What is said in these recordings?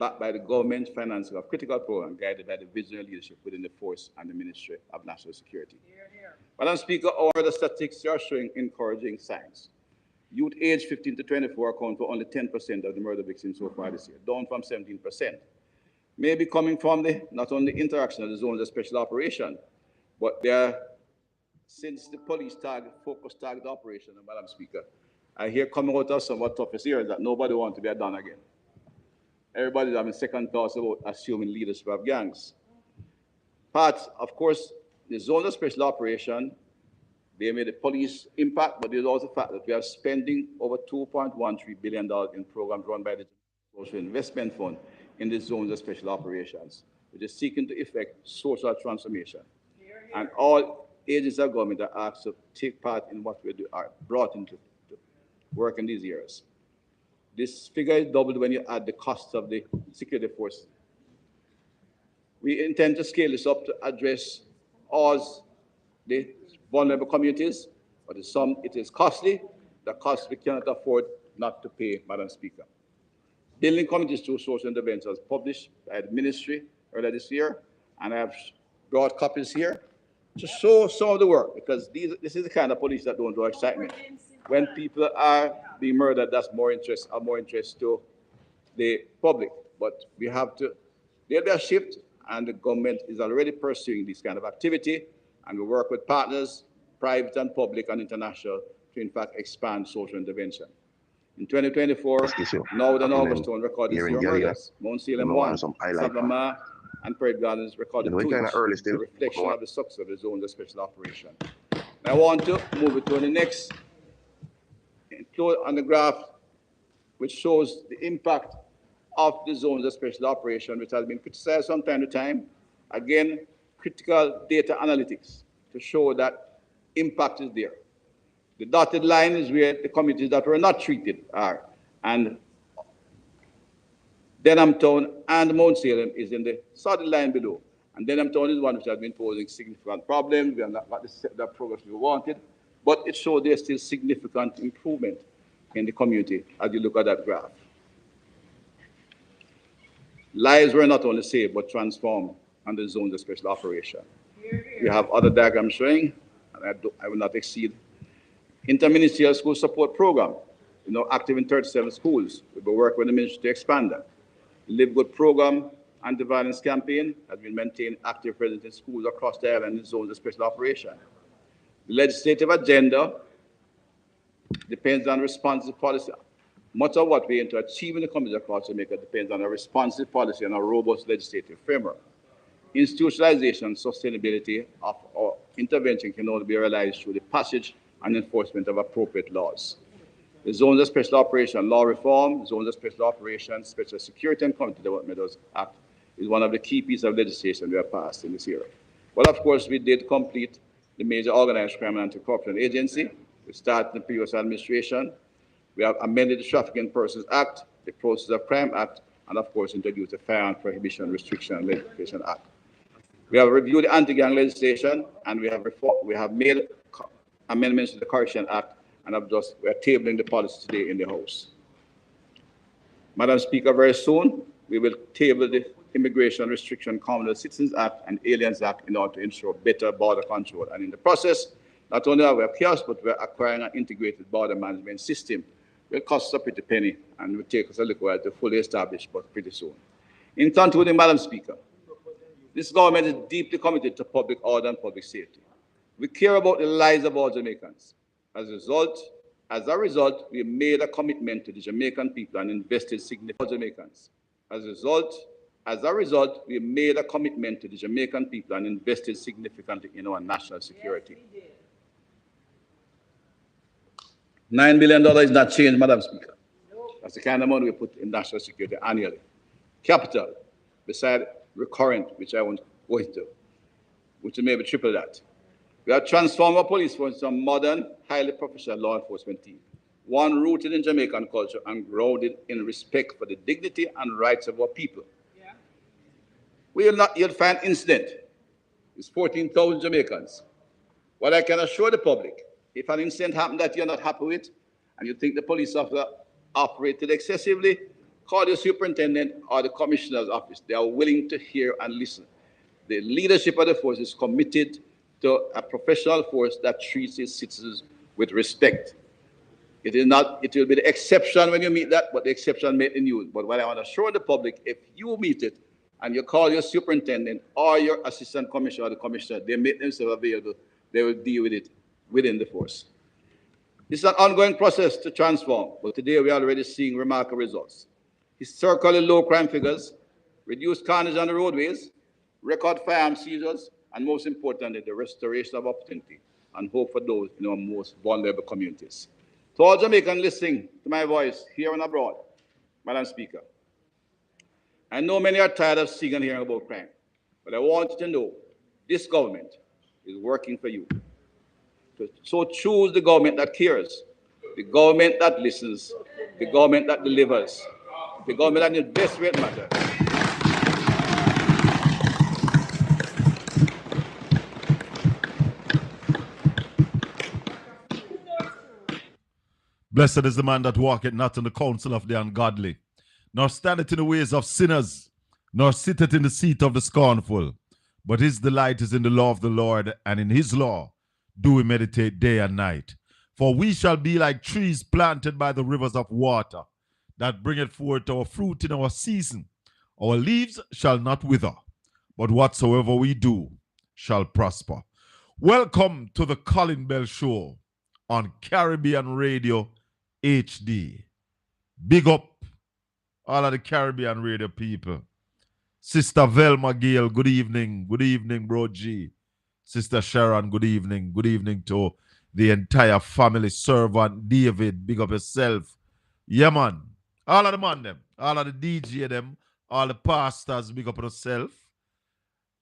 backed by the government financing of critical programs guided by the visionary leadership within the force and the Ministry of National Security. Madam Speaker, our the statistics are showing encouraging signs. Youth aged 15 to 24 account for only 10% of the murder victims so far this year, down from 17%. Maybe coming from the not only interaction of the zones of special operation, but there, since the police focus target operation, Madam Speaker, I hear coming out of some of the toughest areas that nobody wants to be done again. Everybody's having second thoughts about assuming leadership of gangs. Part, of course, the zone of special operation, they made the police impact, but there's also the fact that we are spending over $2.13 billion in programs run by the Social Investment Fund in the zones of special operations, which is seeking to effect social transformation. And all agencies of government are asked to take part in what we do, are brought into to work in these areas. This figure is doubled when you add the cost of the security force. We intend to scale this up to address all the vulnerable communities, but it is costly. The cost we cannot afford not to pay, Madam Speaker. Building communities through social intervention was published by the ministry earlier this year, and I have brought copies here to show some of the work, because this is the kind of police that don't draw excitement. When people are being murdered, that's more interest to the public. But we have to, there'll be a shift, and the government is already pursuing this kind of activity, and we work with partners, private and public and international, to in fact expand social intervention. In 2024, Norwood and Augustone recorded 0 murders. Mount Salem 1, Sablama and Parade Gardens recorded 2 each, a reflection of the success of the zones of special operation. I want to move it to the next, include on the graph, which shows the impact of the zones of special operation, which has been criticized from time to time. Again, critical data analytics to show that impact is there. The dotted line is where the communities that were not treated are, and Denham Town and Mount Salem is in the solid line below. And Denham Town is one which has been posing significant problems. We have not got the progress we wanted, but it shows there's still significant improvement in the community as you look at that graph. Lives were not only saved, but transformed under the zones of special operation. We have other diagrams showing, and I will not exceed. Interministerial School Support Program, active in 37 schools. We will work with the ministry to expand that. Live Good Program, anti-violence campaign has been maintained active presence in schools across the island in zones of special operation. The legislative agenda depends on responsive policy. Much of what we aim to achieve in the community across Jamaica depends on a responsive policy and a robust legislative framework. Institutionalization and sustainability of our intervention can only be realized through the passage and enforcement of appropriate laws. The Zones of Special Operation Law Reform, Zones of Special Operations, Special Security and Community Development Act is one of the key pieces of legislation we have passed in this year. Well, of course, we did complete the major organized crime and anti-corruption agency. We started the previous administration. We have amended the Trafficking Persons Act, the Process of Crime Act, and of course introduced the Firearm Prohibition, Restriction, and Legislation Act. We have reviewed the anti-gang legislation, and we have made amendments to the Correction Act, and we are tabling the policy today in the House. Madam Speaker, very soon we will table the Immigration Restriction Commonwealth Citizens Act and Aliens Act in order to ensure better border control. And in the process, not only are we chaos, but we're acquiring an integrated border management system. It will cost us a pretty penny, and it will take us a little while to fully establish, but pretty soon. In concluding, Madam Speaker, this government is deeply committed to public order and public safety. We care about the lives of all Jamaicans. As a result, we made a commitment to the Jamaican people and invested significantly in Jamaicans. As a result, we made a commitment to the Jamaican people and invested significantly in our national security. Yes, $9 billion is not change, Madam Speaker. No. That's the kind of money we put in national security annually. Capital, beside recurrent, which I won't go into, which will maybe triple that. We have transformed our police force into a modern, highly professional law enforcement team, one rooted in Jamaican culture and grounded in respect for the dignity and rights of our people. Yeah. You'll find incident. It's 14,000 Jamaicans. What I can assure the public, if an incident happened that you're not happy with, and you think the police officer operated excessively, call the superintendent or the commissioner's office. They are willing to hear and listen. The leadership of the force is committed to a professional force that treats its citizens with respect. It will be the exception when you meet that, but the exception made in you. But what I want to assure the public, if you meet it and you call your superintendent or your assistant commissioner or the commissioner, they make themselves available, they will deal with it within the force. This is an ongoing process to transform, but today we are already seeing remarkable results. Historically low crime figures, reduced carnage on the roadways, record firearm seizures, and most importantly, the restoration of opportunity and hope for those in our most vulnerable communities. To all Jamaicans listening to my voice here and abroad, Madam Speaker, I know many are tired of seeing and hearing about crime, but I want you to know this government is working for you. So choose the government that cares, the government that listens, the government that delivers, the government that invests where it matters. Blessed is the man that walketh not in the counsel of the ungodly, nor standeth in the ways of sinners, nor sitteth in the seat of the scornful. But his delight is in the law of the Lord, and in his law do we meditate day and night. For we shall be like trees planted by the rivers of water, that bringeth forth our fruit in our season. Our leaves shall not wither, but whatsoever we do shall prosper. Welcome to the Colin Bell Show on Caribbean Radio HD. Big up all of the Caribbean radio people. Sister Velma Gale, good evening. Good evening, Bro G. Sister Sharon, good evening. Good evening to the entire family. Servant David, big up yourself. Yeah, man. All of the man them. All of the DJ them. All the pastors, big up yourself.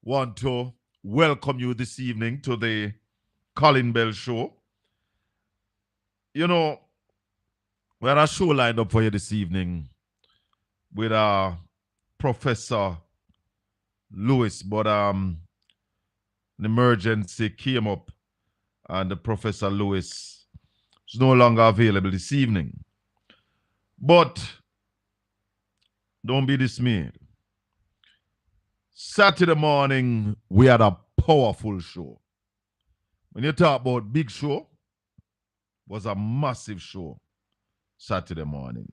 Want to welcome you this evening to the Colin Bell Show. You know, we had a show lined up for you this evening with Professor Lewis, but an emergency came up and the Professor Lewis is no longer available this evening. But don't be dismayed. Saturday morning, we had a powerful show. When you talk about big show, it was a massive show Saturday morning.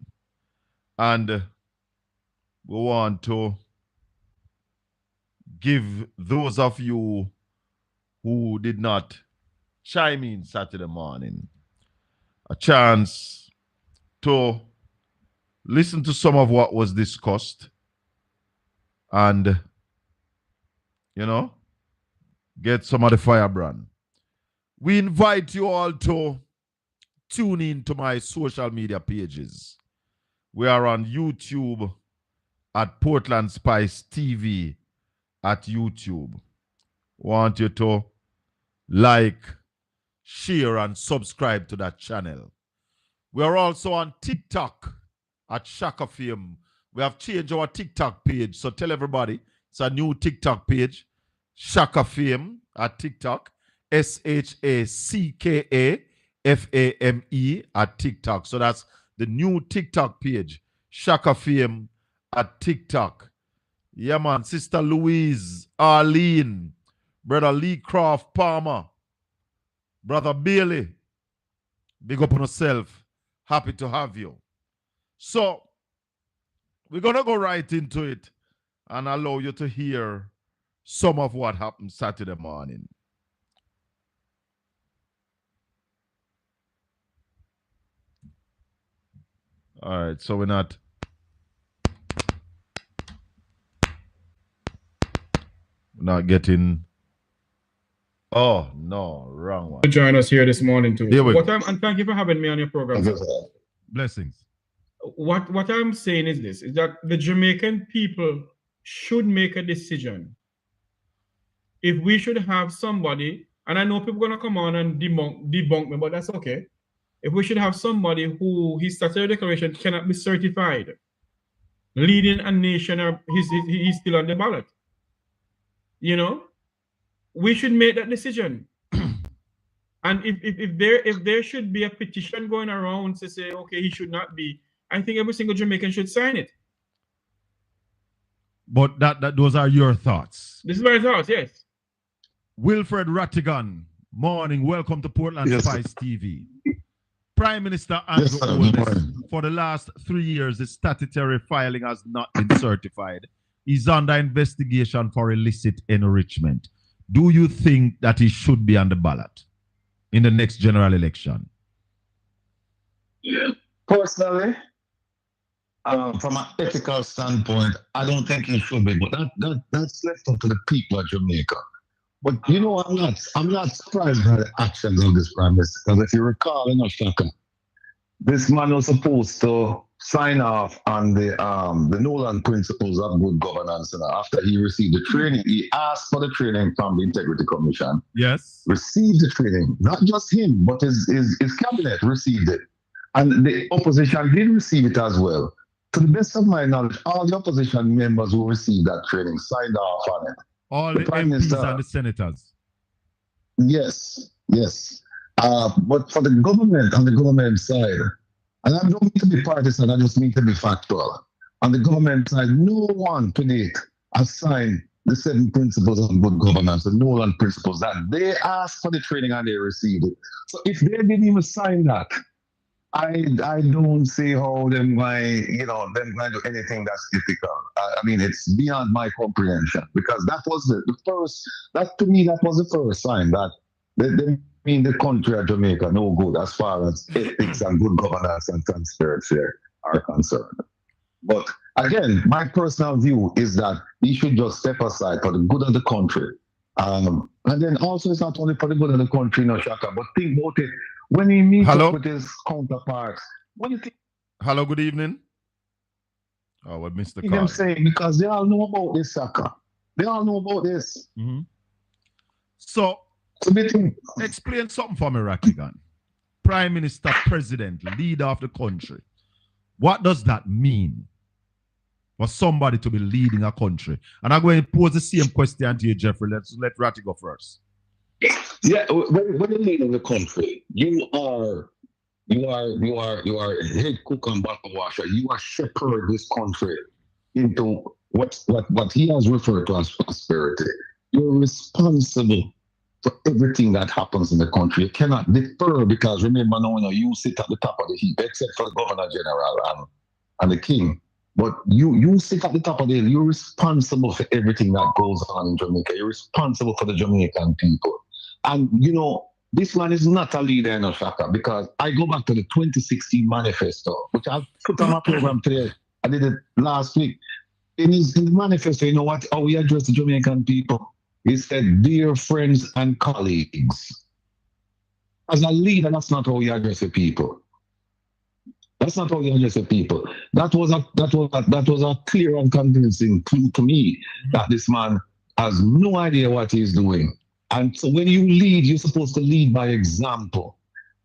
And we want to give those of you who did not chime in Saturday morning a chance to listen to some of what was discussed and, you know, get some of the firebrand. We invite you all to tune in to my social media pages. We are on YouTube at Portland Spice TV at YouTube. Want you to like, share, and subscribe to that channel. We are also on TikTok at Shaka Fame. We have changed our TikTok page, so tell everybody it's a new TikTok page, Shaka Fame at TikTok, SHACKAFAME at TikTok. So that's the new TikTok page, Shaka Fame at TikTok. Yeah, man. Sister Louise, Arlene, Brother Lee Croft Palmer, Brother Bailey, big up on yourself. Happy to have you. So, we're going to go right into it and allow you to hear some of what happened Saturday morning. All right, so we're not getting. Oh no, wrong one. To join us here this morning too. And thank you for having me on your program. Blessings. What I'm saying is this: is that the Jamaican people should make a decision. If we should have somebody, and I know people are gonna come on and debunk me, but that's okay. If we should have somebody who his statutory declaration cannot be certified, leading a nation, or he's still on the ballot. You know, we should make that decision. And if there should be a petition going around to say, okay, he should not be, I think every single Jamaican should sign it. But those are your thoughts. This is my thoughts, yes. Wilfred Rattigan, morning. Welcome to Portland Spice TV. Prime Minister Andrew Holness, for the last 3 years, the statutory filing has not been certified. He's under investigation for illicit enrichment. Do you think that he should be on the ballot in the next general election? Yeah. Personally, from an ethical standpoint, I don't think he should be, but that's left up to the people of Jamaica. But you know, I'm not surprised by the actions of this Prime Minister, because if you recall, Shaka, this man was supposed to sign off on the Nolan principles of good governance, and after he received the training, he asked for the training from the Integrity Commission. Yes. Received the training. Not just him, but his cabinet received it. And the opposition did receive it as well. To the best of my knowledge, all the opposition members who received that training signed off on it. All the Prime MPs Minister, and the senators. Yes. But for the government, on the government side, and I don't mean to be partisan, I just mean to be factual. On the government side, no one to date has signed the 7 principles of good governance, the Nolan principles, that they asked for the training and they received it. So if they didn't even sign that, I don't see how them might do anything that's ethical. I mean, it's beyond my comprehension, because that was the first. That to me, that was the first sign that they mean the country of Jamaica no good as far as ethics and good governance and transparency are concerned. But again, my personal view is that he should just step aside for the good of the country. And then also, it's not only for the good of the country, Shaka, but think about it. When he meets up with his counterparts, what do you think? Hello, good evening. Oh, what Mr. Carter? I'm saying, because they all know about this, Shaka. They all know about this. Mm-hmm. So, explain something for me, Rattigan. Prime Minister, President, leader of the country. What does that mean for somebody to be leading a country? And I'm going to pose the same question to you, Jeffrey. Let Ratty go first. Yeah, when you're leading the country, you are head cook and bottle washer. You are shepherd this country into what he has referred to as prosperity. You're responsible for everything that happens in the country. You cannot defer, because remember now, you sit at the top of the heap, except for the Governor General and the King. But you sit at the top of the hill. You're responsible for everything that goes on in Jamaica. You're responsible for the Jamaican people. And, this man is not a leader in Shaka, because I go back to the 2016 manifesto, which I put on my program today. I did it last week. In the manifesto, you know what? How we address the Jamaican people? He said, dear friends and colleagues. As a leader, that's not how we address the people. That's not how you address the people. That was a clear and convincing clue to me that this man has no idea what he's doing. And so when you lead, you're supposed to lead by example.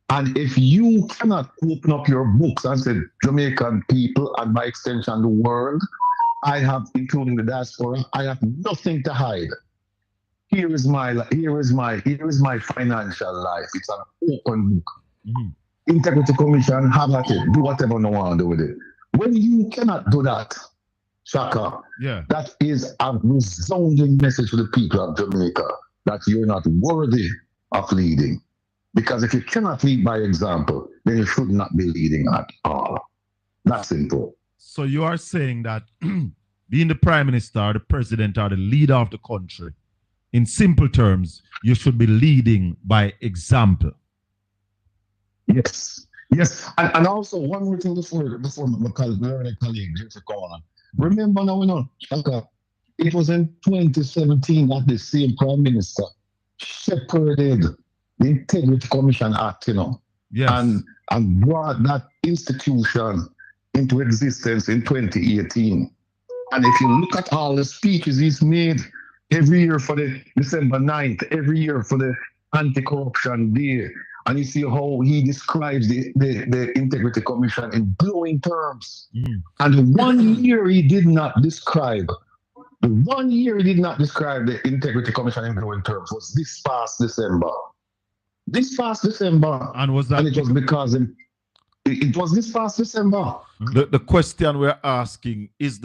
And if you cannot open up your books and say, Jamaican people, and by extension the world, including the diaspora, I have nothing to hide. Here is my financial life. It's an open book. Mm-hmm. Integrity Commission, have at it, do whatever you want to do with it. When you cannot do that, Shaka, that is a resounding message to the people of Jamaica that you're not worthy of leading. Because if you cannot lead by example, then you should not be leading at all. That's simple. So you are saying that being the Prime Minister, the President, or the leader of the country, in simple terms, you should be leading by example. Yes. And also, one more thing before my colleague, Jeffrey Colin. Remember now, Shaka, it was in 2017 that the same Prime Minister shepherded the Integrity Commission Act, and brought that institution into existence in 2018. And if you look at all the speeches he's made every year for the December 9th, every year for the Anti-Corruption Day, and you see how he describes the Integrity Commission in glowing terms. And the 1 year he did not describe the Integrity Commission in glowing terms was this past December. And it was because It was this past December. The question we're asking is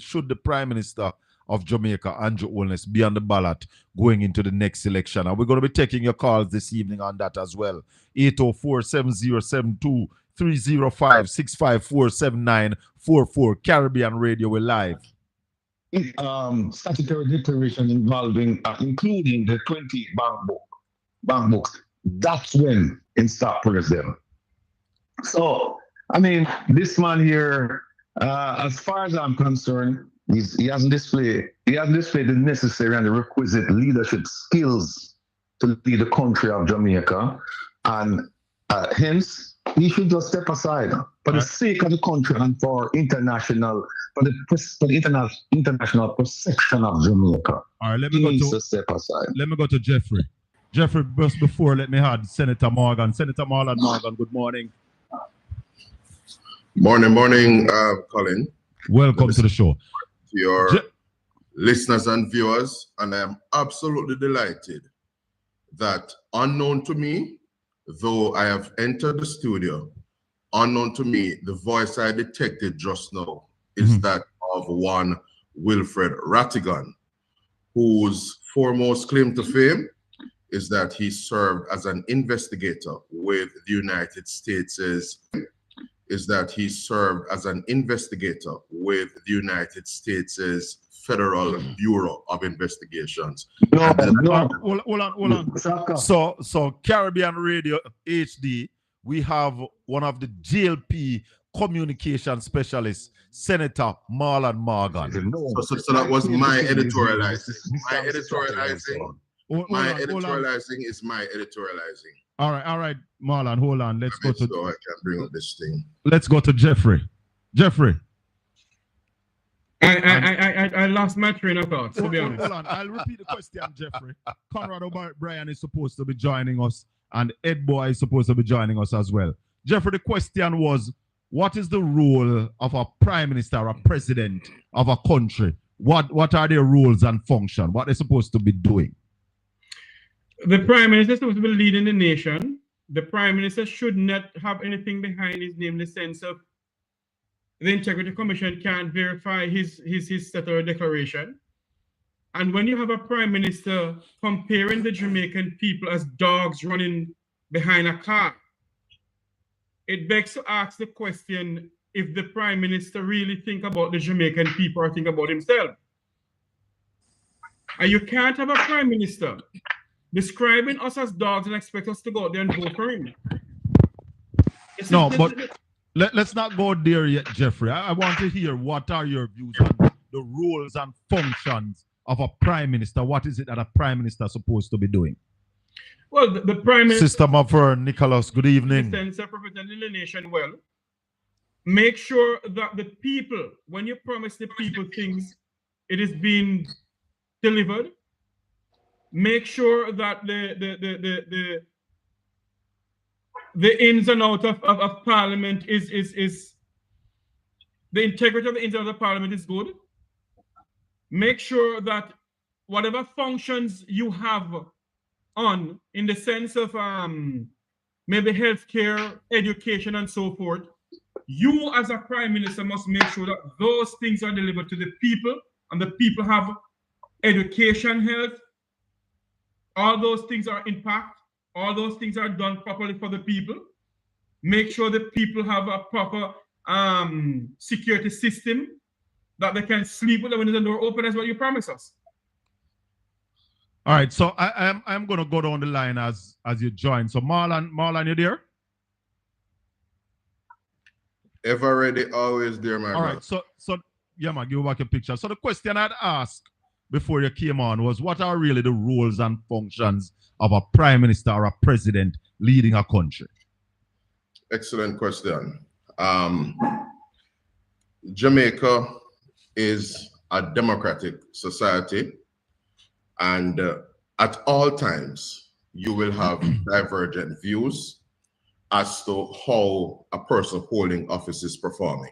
should the Prime Minister of Jamaica, Andrew Holness, be on the ballot going into the next election? And we're going to be taking your calls this evening on that as well. 804-7072-305 654-7944. Caribbean Radio, we're live. Statutory declaration involving including the 20 bank books. That's when it start them. So I mean, this man here, as far as I'm concerned, he hasn't displayed the necessary and the requisite leadership skills to lead the country of Jamaica, and hence he should just step aside for the sake of the country and for the international perception of Jamaica. All right, let me go to Jeffrey. Jeffrey, just before, let me have Senator Morgan. Senator Morgan, good morning. Morning, Colin. Welcome to the show. To your listeners and viewers, and I am absolutely delighted that unknown to me, though I have entered the studio, unknown to me, the voice I detected just now is that of one Wilfred Rattigan, whose foremost claim to fame is that he served as an investigator with the United States' Federal Bureau of Investigations. Hold on. So Caribbean Radio HD, we have one of the GLP communication specialists, Senator Marlon Morgan. So that was my editorializing. My editorializing is my editorializing. All right, Marlon, hold on. Let's go to. So I can bring up this thing. Let's go to Jeffrey. Jeffrey. I lost my train of thought, to be honest. Hold on, I'll repeat the question, Jeffrey. Conrad O'Brien is supposed to be joining us, and Ed Boy is supposed to be joining us as well. Jeffrey, the question was, what is the role of a prime minister or a president of a country? What are their roles and function? What they're supposed to be doing? The prime minister is supposed to be leading the nation. The prime minister should not have anything behind his name in the sense of the Integrity Commission can't verify his statutory declaration. And when you have a prime minister comparing the Jamaican people as dogs running behind a car, it begs to ask the question if the prime minister really think about the Jamaican people or think about himself. And you can't have a prime minister describing us as dogs and expect us to go out there and vote for him. Let's not go there yet, Jeffrey. I want to hear what are your views on the roles and functions of a prime minister. What is it that a prime minister is supposed to be doing? Well, the prime minister... Sister Mavern, Nicholas, good evening. In the sense of representing the nation well, make sure that the people, when you promise the people things, it is being delivered. Make sure that the ins and outs of Parliament is the integrity of the ins and outs of Parliament is good. Make sure that whatever functions you have on, in the sense of maybe healthcare, education, and so forth, you as a prime minister must make sure that those things are delivered to the people, and the people have education, health. All those things are impact. All those things are done properly for the people. Make sure the people have a proper security system that they can sleep with the windows and door open, as what you promise us. All right, so I'm going to go down the line as you join. So Marlon, you there? Ever ready, always there, my All brother. right, so yeah, man, give back a picture. So the question I'd asked before you came on was, what are really the roles and functions of a prime minister or a president leading a country? Excellent question. Jamaica is a democratic society, and at all times you will have divergent views as to how a person holding office is performing.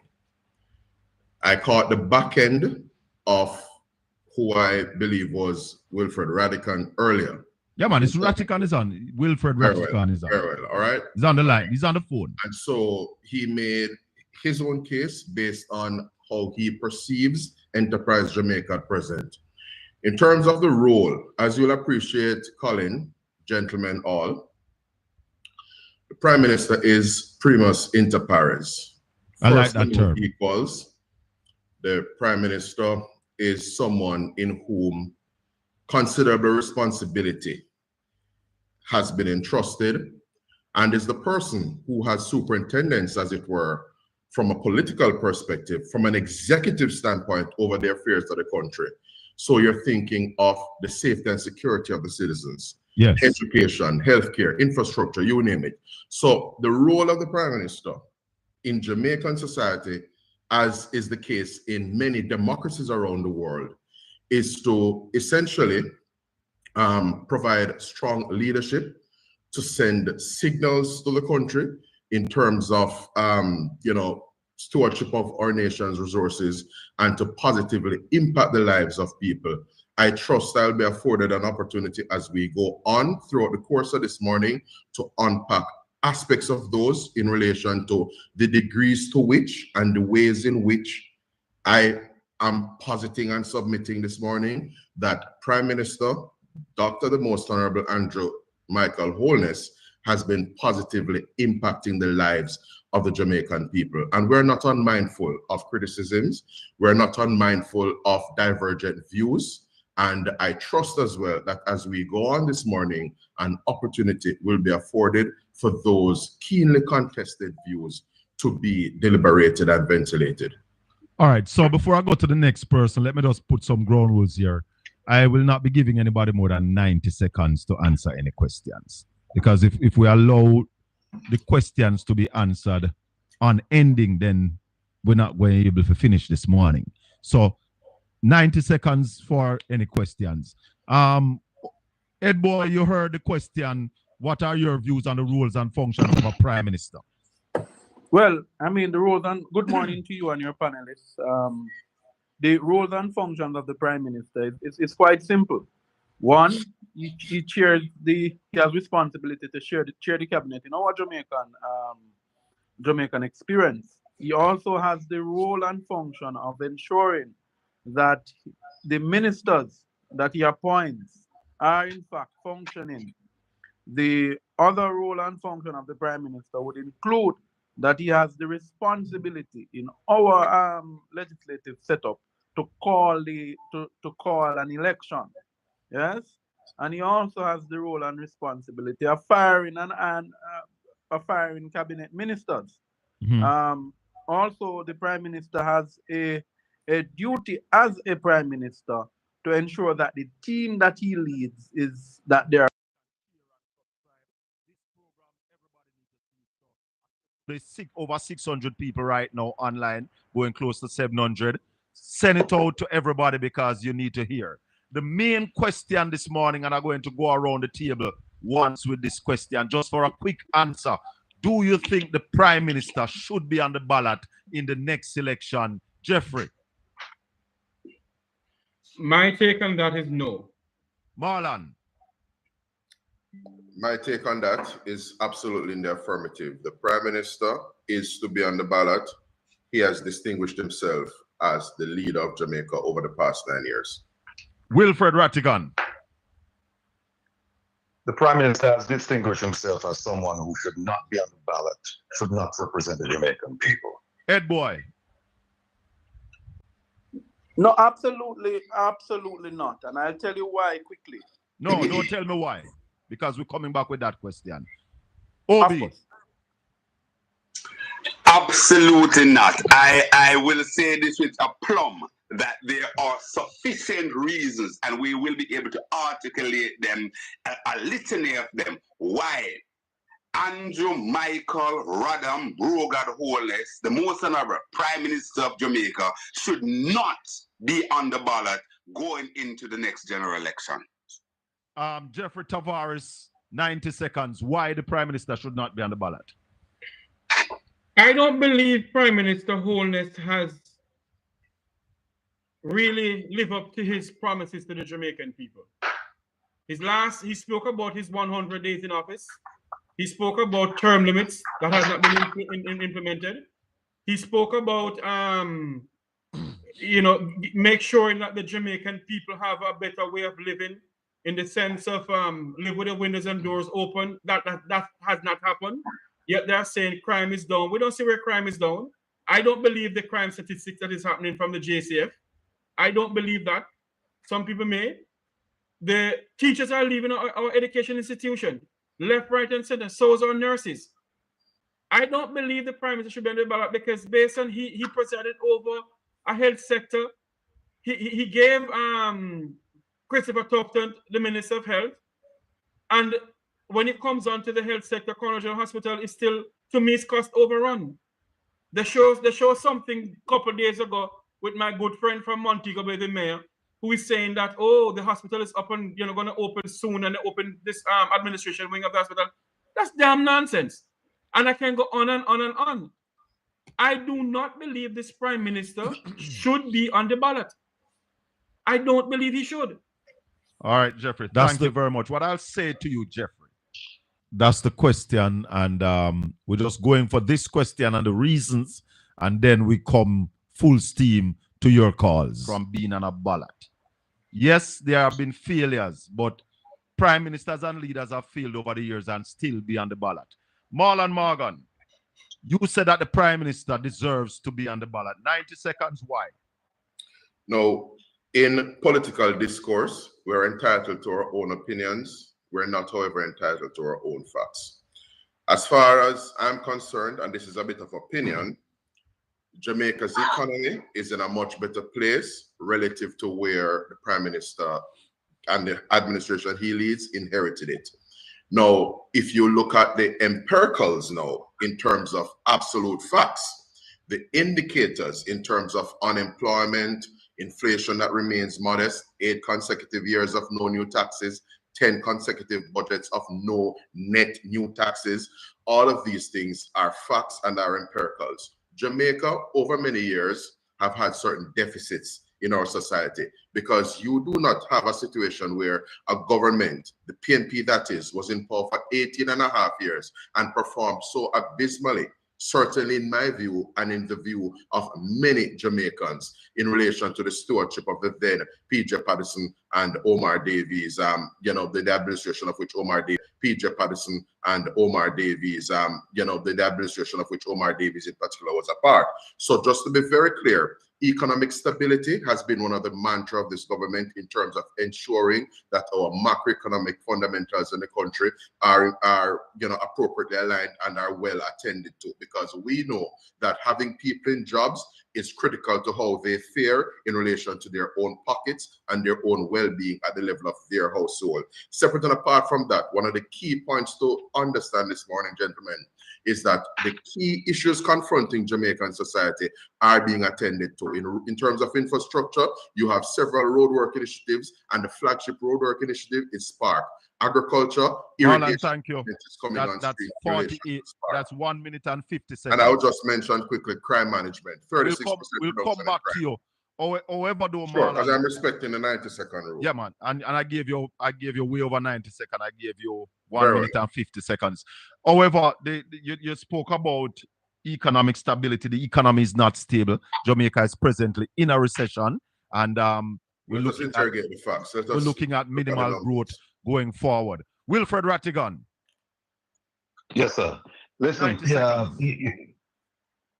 I caught the back end of who I believe was Wilfred Rattigan earlier, Yeah, man, it's Rattigan is on. Wilfred Rattigan is on. Very well, all right? He's on the line. He's on the phone. And so he made his own case based on how he perceives Enterprise Jamaica at present. In terms of the role, as you'll appreciate, Colin, gentlemen all, the Prime Minister is primus inter pares. I like that term. Equals. The Prime Minister is someone in whom considerable responsibility has been entrusted and is the person who has superintendence, as it were, from a political perspective, from an executive standpoint over the affairs of the country. So you're thinking of the safety and security of the citizens, yes, education, healthcare, infrastructure, you name it. So the role of the Prime Minister in Jamaican society, as is the case in many democracies around the world, is to essentially provide strong leadership, to send signals to the country in terms of stewardship of our nation's resources, and to positively impact the lives of people. I trust I'll be afforded an opportunity as we go on throughout the course of this morning to unpack aspects of those in relation to the degrees to which and the ways in which I am positing and submitting this morning that Prime Minister Dr. the Most Honorable Andrew Michael Holness has been positively impacting the lives of the Jamaican people. And we're not unmindful of criticisms. We're not unmindful of divergent views. And I trust as well that as we go on this morning, an opportunity will be afforded for those keenly contested views to be deliberated and ventilated. All right, so before I go to the next person, let me just put some ground rules here. I will not be giving anybody more than 90 seconds to answer any questions. Because if we allow the questions to be answered on ending, then we're not going to be able to finish this morning. So 90 seconds for any questions. Ed Boy, you heard the question. What are your views on the rules and functions of a Prime Minister? Well, I mean, the rules and good morning to you and your panelists. The roles and functions of the Prime Minister is quite simple. One, he has responsibility to chair the cabinet in our Jamaican experience. He also has the role and function of ensuring that the ministers that he appoints are in fact functioning. The other role and function of the Prime Minister would include that he has the responsibility in our legislative setup to call an election, yes, and he also has the role and responsibility of firing cabinet ministers. Mm-hmm. Also, the Prime Minister has a duty as a Prime Minister to ensure that the team that he leads is that they are. There's over 600 people right now online, going close to 700. Send it out to everybody because you need to hear. The main question this morning, and I'm going to go around the table once with this question, just for a quick answer. Do you think the Prime Minister should be on the ballot in the next election? Jeffrey? My take on that is no. Marlon? My take on that is absolutely in the affirmative. The Prime Minister is to be on the ballot. He has distinguished himself as the leader of Jamaica over the past 9 years. Wilfred Rattigan? The Prime Minister has distinguished himself as someone who should not be on the ballot, should not represent the Jamaican people. Ed Boy? No, absolutely not. And I'll tell you why quickly. No, don't tell me why. Because we're coming back with that question. Obi? Absolutely not. I will say this with aplomb, that there are sufficient reasons, and we will be able to articulate them, a litany of them, why Andrew Michael Rodham Brogard Holness, the Most Honorable Prime Minister of Jamaica, should not be on the ballot going into the next general election. Jeffrey Tavares, 90 seconds. Why the Prime Minister should not be on the ballot? I don't believe Prime Minister Holness has really lived up to his promises to the Jamaican people. He spoke about his 100 days in office. He spoke about term limits that has not been implemented. He spoke about, make sure that the Jamaican people have a better way of living in the sense of live with the windows and doors open. That has not happened. Yet they're saying crime is down. We don't see where crime is down. I don't believe the crime statistics that is happening from the JCF. I don't believe that. Some people may. The teachers are leaving our education institution, left, right, and center. So is our nurses. I don't believe the Prime Minister should be on the ballot because based on he presided over a health sector. He gave Christopher Tufton the Minister of Health. And when it comes on to the health sector, Cornwall General Hospital is still, to me, it's cost overrun. They show something a couple of days ago with my good friend from Montego Bay, the mayor, who is saying that, oh, the hospital is up and going to open soon, and they open this administration wing of the hospital. That's damn nonsense. And I can go on and on and on. I do not believe this Prime Minister should be on the ballot. I don't believe he should. All right, Jeffrey. Thank you very much. What I'll say to you, Jeffrey, that's the question, and we're just going for this question and the reasons, and then we come full steam to your calls from being on a ballot. Yes, there have been failures, but prime ministers and leaders have failed over the years and still be on the ballot. Marlon Morgan, you said that the prime minister deserves to be on the ballot. 90 seconds, why? No, in political discourse, we're entitled to our own opinions. We're not, however, entitled to our own facts. As far as I'm concerned, and this is a bit of opinion, Jamaica's economy is in a much better place relative to where the prime minister and the administration he leads inherited it. Now, if you look at the empiricals now, in terms of absolute facts, the indicators in terms of unemployment, inflation that remains modest, 8 consecutive years of no new taxes, 10 consecutive budgets of no net new taxes, all of these things are facts and are empiricals. Jamaica, over many years, have had certain deficits in our society because you do not have a situation where a government, the PNP that is, was in power for 18 and a half years and performed so abysmally, certainly in my view and in the view of many Jamaicans in relation to the stewardship of the then P.J. Patterson and Omar Davies, the administration of which Omar Davies, P.J. Patterson and Omar Davies, the administration of which Omar Davies in particular was a part. So just to be very clear, economic stability has been one of the mantra of this government in terms of ensuring that our macroeconomic fundamentals in the country are appropriately aligned and are well attended to, because we know that having people in jobs is critical to how they fare in relation to their own pockets and their own well-being at the level of their household. Separate and apart from that, one of the key points to understand this morning, gentlemen, is that the key issues confronting Jamaican society are being attended to. In terms of infrastructure, you have several roadwork initiatives, and the flagship roadwork initiative is Spark. Agriculture, irrigation, thank you. Is coming on that's stream. 48. That's 1 minute and 50 seconds. And I'll just mention quickly crime management. 36%. We'll come back to you. However, though, sure, because I'm respecting the 90-second rule. Yeah, man. And I gave you way over 90 seconds. I gave you 1 minute and 50 seconds. However, you spoke about economic stability. The economy is not stable. Jamaica is presently in a recession, and we're looking at minimal growth going forward. Wilfred Rattigan. Yes, sir. Listen,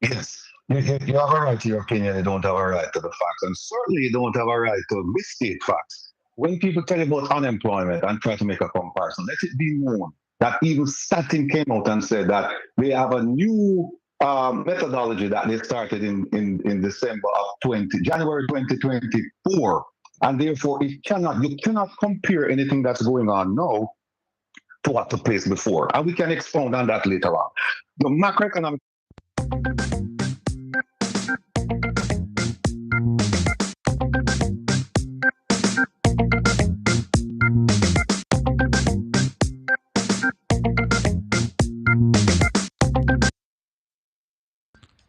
yes. You have a right to your opinion, you don't have a right to the facts, and certainly you don't have a right to misstate facts. When people tell you about unemployment and try to make a comparison, let it be known that even Statin came out and said that they have a new methodology that they started in December of January 2024, and therefore you cannot compare anything that's going on now to what took place before, and we can expound on that later on. The macroeconomic.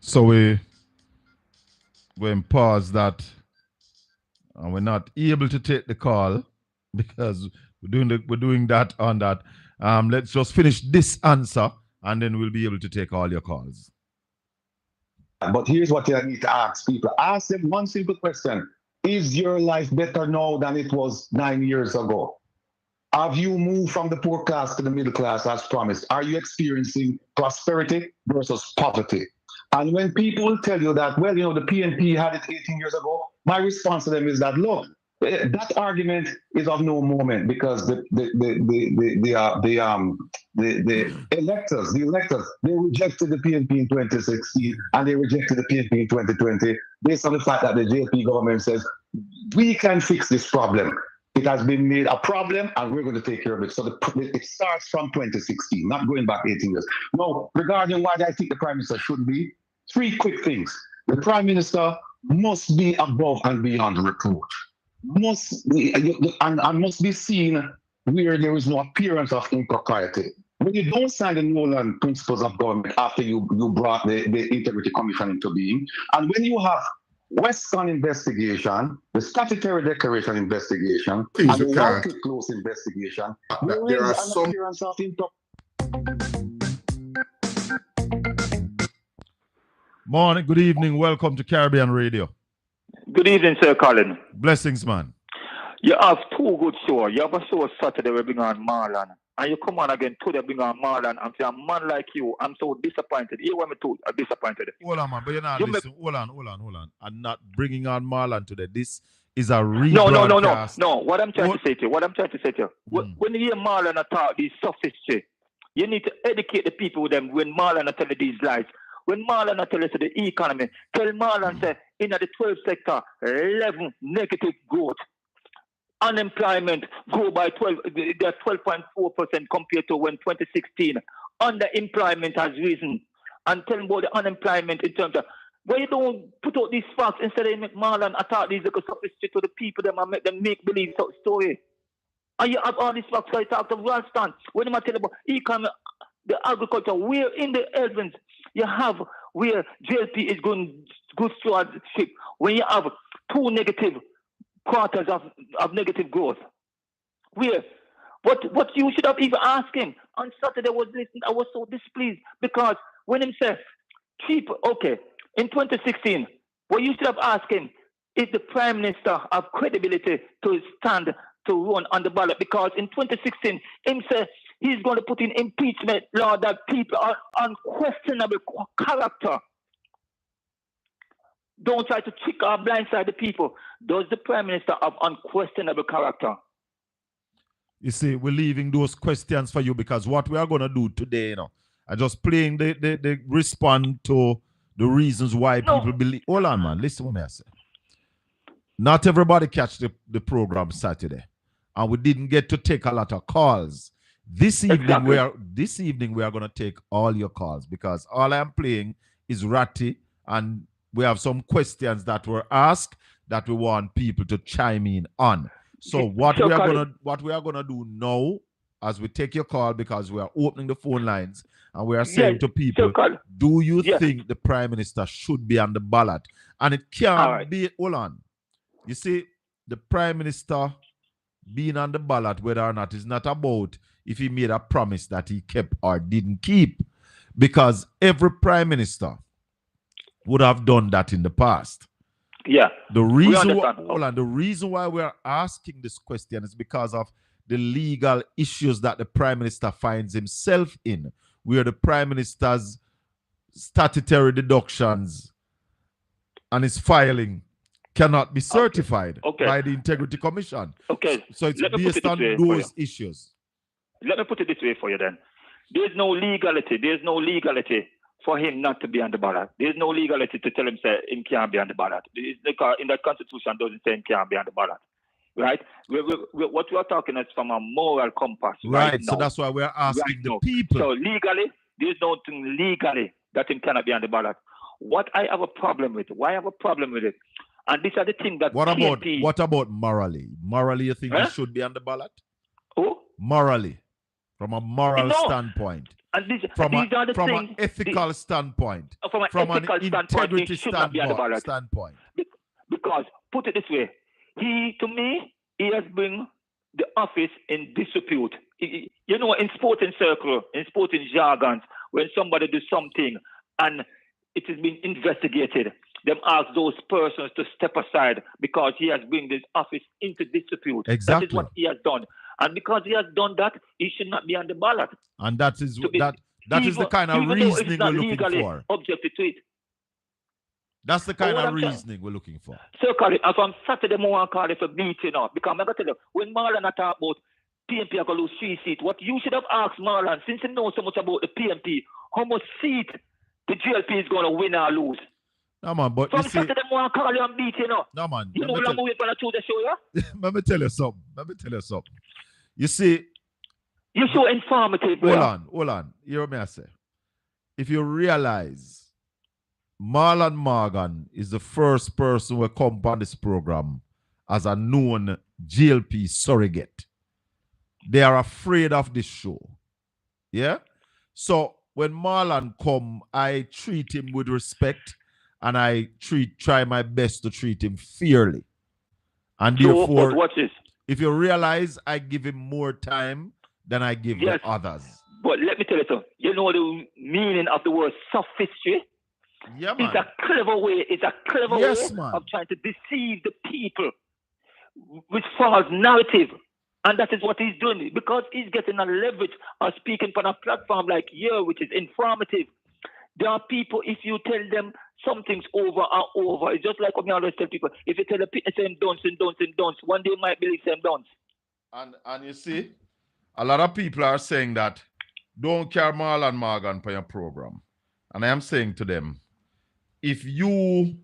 So we pause that, and we're not able to take the call because We're doing that on that. Let's just finish this answer, and then we'll be able to take all your calls. But here's what I need to ask people. Ask them one simple question. Is your life better now than it was 9 years ago? Have you moved from the poor class to the middle class as promised? Are you experiencing prosperity versus poverty? And when people tell you that, well, the PNP had it 18 years ago, my response to them is that, look, that argument is of no moment because the electors, they rejected the PNP in 2016 and they rejected the PNP in 2020 based on the fact that the JP government says we can fix this problem. It has been made a problem and we're going to take care of it. So it starts from 2016, not going back 18 years. Now, regarding why I think the Prime Minister should be, 3 quick things. The Prime Minister must be above and beyond reproach. Must be seen where there is no appearance of impropriety. When you don't sign the Nolan principles of government after you brought the Integrity Commission into being, and when you have Western investigation, the Statutory Declaration investigation, and the Wycliffe Close investigation, there is an appearance of impropriety. Morning, good evening, welcome to Caribbean Radio. Good evening, Sir Colin. Blessings, man. You have 2 good shows. You have a show Saturday we bring on Marlon. And you come on again today bring on Marlon and say, a man like you, I'm so disappointed. You want me to disappointed. Hold on, man, but you're not listening. Hold on. I'm not bringing on Marlon today. This is a rebroadcast. No. What I'm trying to say to you, when you hear Marlon talk these sophistry, you need to educate the people with them when Marlon tell you these lies. When Marlon tell us the economy, tell Marlon say in the 12th sector, 11 negative growth. Unemployment grow by 12.4% compared to when 2016. Underemployment has risen. And tell them about the unemployment in terms of why you don't put out these facts instead of make Marlon attack these little sophisticated to the people them and make them make believe story. And you have all these facts I talked of Ralston. When I tell about economy, the agriculture, where in the Elvins you have where JLP is going good stewardship, when you have 2 negative quarters of negative growth. Where what you should have even asked him on Saturday was this, I was so displeased because when him said cheap, okay, in 2016, what you should have asked him is the Prime Minister have credibility to stand to run on the ballot, because in 2016 him said he's going to put in impeachment law that people are unquestionable character. Don't try to trick or blindside the people. Does the Prime Minister have unquestionable character? You see, we're leaving those questions for you because what we are going to do today, I just playing the respond to the reasons why people believe. Hold on, man. Listen to what I say. Not everybody catch the program Saturday, and we didn't get to take a lot of calls. This evening we are going to take all your calls because all I'm playing is Ratty, and we have some questions that were asked that we want people to chime in on. So what we are gonna do now, as we take your call, because we are opening the phone lines and we are saying to people, do you think the Prime Minister should be on the ballot? And it can't be. Hold on. You see, the Prime Minister being on the ballot, whether or not, is not about if he made a promise that he kept or didn't keep, because every Prime Minister would have done that in the past. Yeah. The reason why we are asking this question is because of the legal issues that the Prime Minister finds himself in, where the Prime Minister's statutory deductions and his filing cannot be certified by the Integrity Commission. Okay. So it's based on those issues. Let me put it this way for you then. There's no legality for him not to be on the ballot. There's no legality to tell him say he can't be on the ballot. In the Constitution doesn't say he can't be on the ballot. Right? What we are talking is from a moral compass. Right. So that's why we're asking the people. So legally, there's nothing legally that him cannot be on the ballot. What I have a problem with, why I have a problem with it, and these are the things that what about morally? Morally, you think he should be on the ballot? Who? Morally. From a moral standpoint. And from an ethical standpoint. From an integrity standpoint. Because, put it this way, he has bring the office in dispute. You know, in sporting circle, in sporting jargons, when somebody does something and it is being investigated, them ask those persons to step aside because he has bring this office into dispute. Exactly. That is what he has done. And because he has done that, he should not be on the ballot. And that is that is the kind of reasoning we're looking for. Objected to it. That's the kind of reasoning we're looking for. So, Colin, if I'm Saturday morning, call it for meeting up. Because I'm going to tell you, when Marlon talk about PMP are going to lose 3 seats, what you should have asked Marlon, since you know so much about the PMP, how much seat the GLP is going to win or lose? No, man, but from you see... Saturday morning, call you and beat you, know. No, man. You know what I'm waiting for the show, yeah? Let me tell you something. You see... You're so informative, bro. Hold on. You hear me I say? If you realize Marlon Morgan is the first person who come on this program as a known GLP surrogate. They are afraid of this show. Yeah? So when Marlon come, I treat him with respect and I try my best to treat him fairly. And therefore, watch this. If you realize I give him more time than I give the others. But let me tell you something. You know the meaning of the word sophistry? Yeah, man. It's a clever way. It's a clever way man. of trying to deceive the people with false narrative. And that is what he's doing because he's getting a leverage of speaking on a platform like you, which is informative. There are people, if you tell them something's over and over, it's just like what I always tell people. If you tell a people saying dunce and dunce and dunce, one day might believe saying dunce. And you see, a lot of people are saying that don't carry Marlon Morgan for your program. And I am saying to them, if you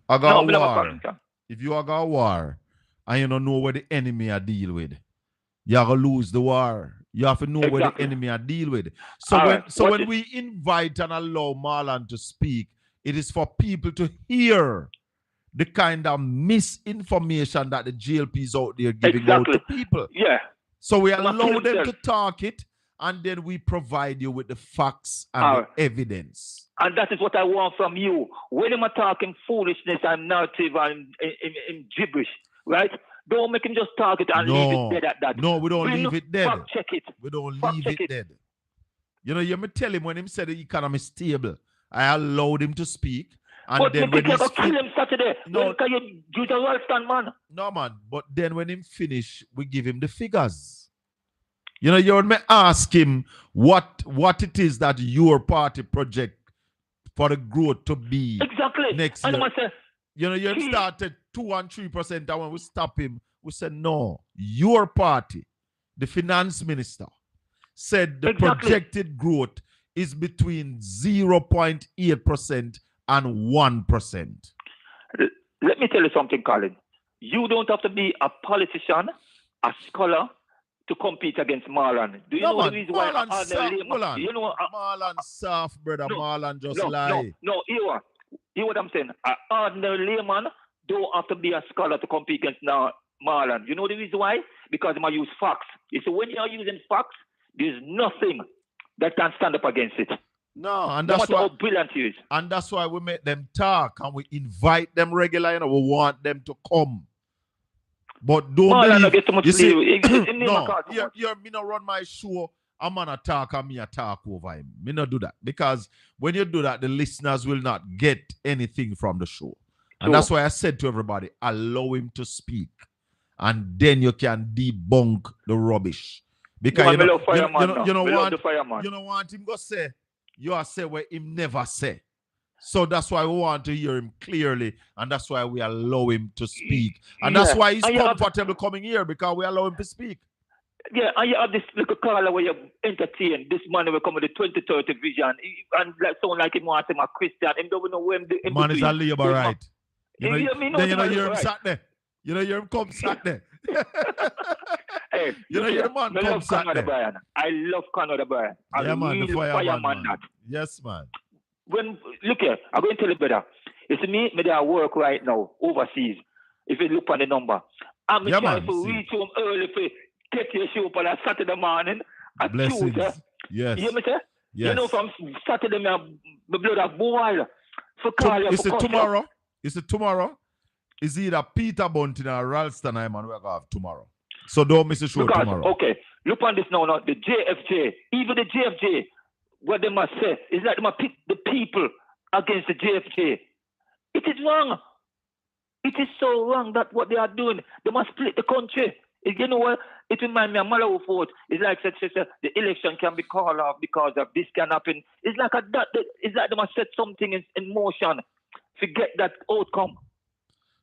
are going to war and you don't know where the enemy are deal with, you're going to lose the war. You have to know where the enemy are deal with. So when we invite and allow Marlon to speak, it is for people to hear the kind of misinformation that the GLP is out there giving out to people. Yeah. So we allow them to talk it, and then we provide you with the facts and the evidence. And that is what I want from you. When I'm talking foolishness and narrative and in gibberish, right? Don't make him just talk it and leave it dead at that. No, we don't leave it dead. Fact check it. We don't leave it dead. You know, you may tell him when him said the economy is stable, I allowed him to speak. And but then when he's kill him Saturday. No, can you do the right stand, man? No, man. But then when him finish, we give him the figures. You know, you may ask him what it is that your party project for the growth to be next year. You know, you started 2 and 3%, and when we stop him, we said, no, your party, the finance minister, said the projected growth is between 0.8% and 1%. Let me tell you something, Colin. You don't have to be a politician, a scholar, to compete against Marlon. Do you know the reason why Marlon soft, brother. Marlon just lie. No, hear what I'm saying. An ordinary layman don't have to be a scholar to compete against Marlon. You know the reason why? Because I use facts. You see, when you're using facts, there's nothing that can stand up against it. No, and no that's matter why how brilliant he is. And that's why we make them talk and we invite them regularly and we want them to come. But don't believe, you see, me not run my show, I'm gonna talk and me a talk over him. Me not do that. Because when you do that, the listeners will not get anything from the show. And that's why I said to everybody, allow him to speak. And then you can debunk the rubbish. Because you know what him go say? You are say where him never say. So that's why we want to hear him clearly, and that's why we allow him to speak. And that's why he's comfortable coming here, because we allow him to speak. Yeah, and you have this little caller where you entertain. This man will come with the 2030 vision, and like someone like him wants him a Christian, and don't know where him the man is a labor right. You know, then you know hear him right. sat there. You know hear him come sat there. Hey, you know your man come sat there. I love Canada, Brian. Yeah, man, the fireman. That. Yes, man. Look here, I'm going to tell you better. You see me at work right now, overseas. If you look on the number, I'm trying to reach home early for take your show up on a Saturday morning. Blessings. Yes. You hear me, sir? Yes. You know, from Saturday, my blood a boil. For call you. Is it tomorrow? Is it tomorrow? Is either Peter Bunting or Ralston and we're going to have tomorrow. So don't miss the show Because, tomorrow. okay, look on this now, the JFJ, even the JFJ, what they must say is that they must pit the people against the JFJ. It is wrong. It is so wrong that what they are doing. They must split the country. You know what? It reminds me of Malawi vote. It's like the election can be called off because of this can happen. It's like it's like they must set something in motion to get that outcome.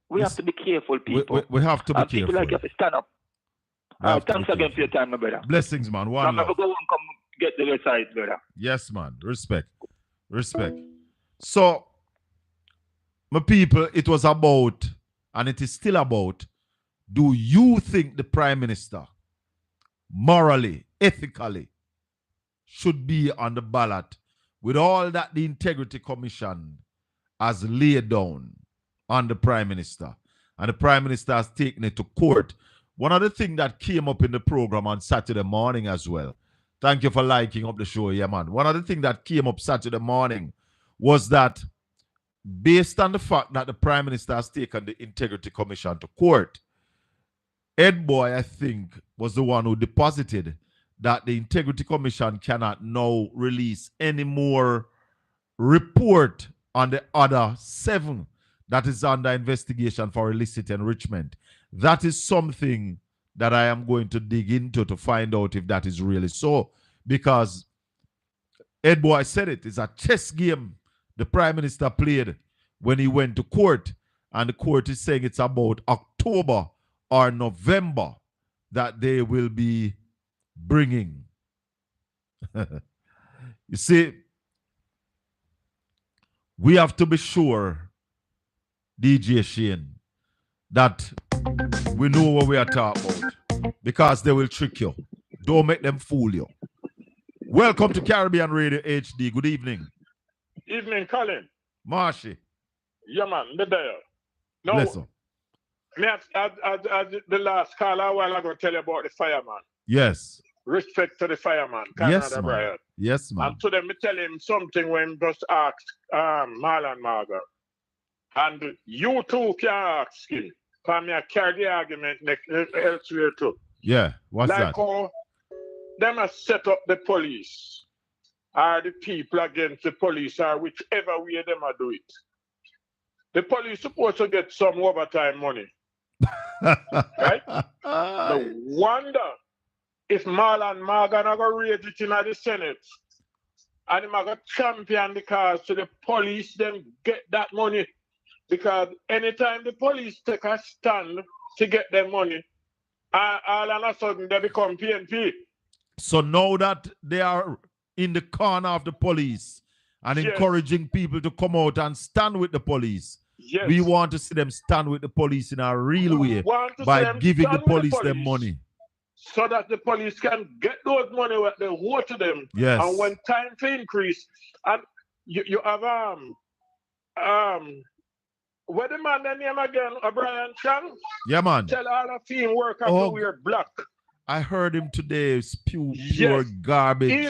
We have to be careful, people. We have to be careful. People like you have to stand up. Thanks again for your time, my brother. Blessings, man. One love. Go and come get the other side, brother. Yes, man. Respect. So, my people, it was about, and it is still about, do you think the Prime Minister, morally, ethically, should be on the ballot with all that the Integrity Commission has laid down on the Prime Minister? And the Prime Minister has taken it to court. One of the things that came up in the program on Saturday morning as well, thank you for liking up the show, yeah, man. One of the things that came up Saturday morning was that based on the fact that the Prime Minister has taken the Integrity Commission to court, Ed Boy, I think, was the one who deposited that the Integrity Commission cannot now release any more report on the other 7 that is under investigation for illicit enrichment. That is something that I am going to dig into to find out if that is really so. Because Ed Boy said it's a chess game the Prime Minister played when he went to court. And the court is saying it's about October or November that they will be bringing. You see, we have to be sure, DJ Shane, that we know what we are talking about, because they will trick you. Don't make them fool you. Welcome to Caribbean Radio HD. Good evening. Evening, Colin. Marshy. Yeah, man, the there. No, Bless you. me the last call a while ago tell you about the fireman. Yes. Respect to the fireman. Yes, man. Brian. Yes, man. And to them, me tell him something when just asked Marlon Margaret. And you too can ask him. For me, I carry the argument elsewhere too. Yeah, what's like that? How them have set up the police, or the people against the police, or whichever way them are do it. The police supposed to get some overtime money. Right? No wonder if Marlon Morgan are going to raise it in the Senate and him are going to champion the cause to the police, then get that money. Because anytime the police take a stand to get their money, all of a sudden they become PNP. So now that they are in the corner of the police and encouraging people to come out and stand with the police, we want to see them stand with the police in a real way by giving the police their money. So that the police can get those money what they owe to them. Yes. And when time to increase, and you have what the man the name again, O'Brien Chang? Yeah, man. Tell all the team workers to wear black. I heard him today spew pure garbage.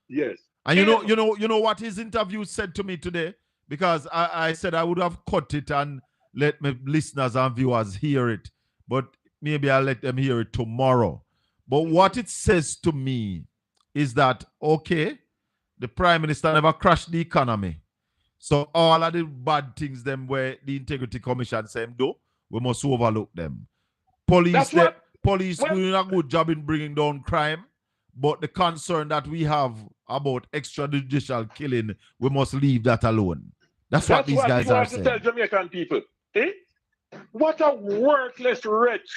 Yes. And you know what his interview said to me today? Because I said I would have cut it and let my listeners and viewers hear it. But maybe I'll let them hear it tomorrow. But what it says to me is that, okay, the Prime Minister never crashed the economy. So all of the bad things them where the Integrity Commission say do, we must overlook them. Police doing a good job in bringing down crime, but the concern that we have about extrajudicial killing, we must leave that alone. That's what these guys are saying. Tell Jamaican people, what a worthless wretch.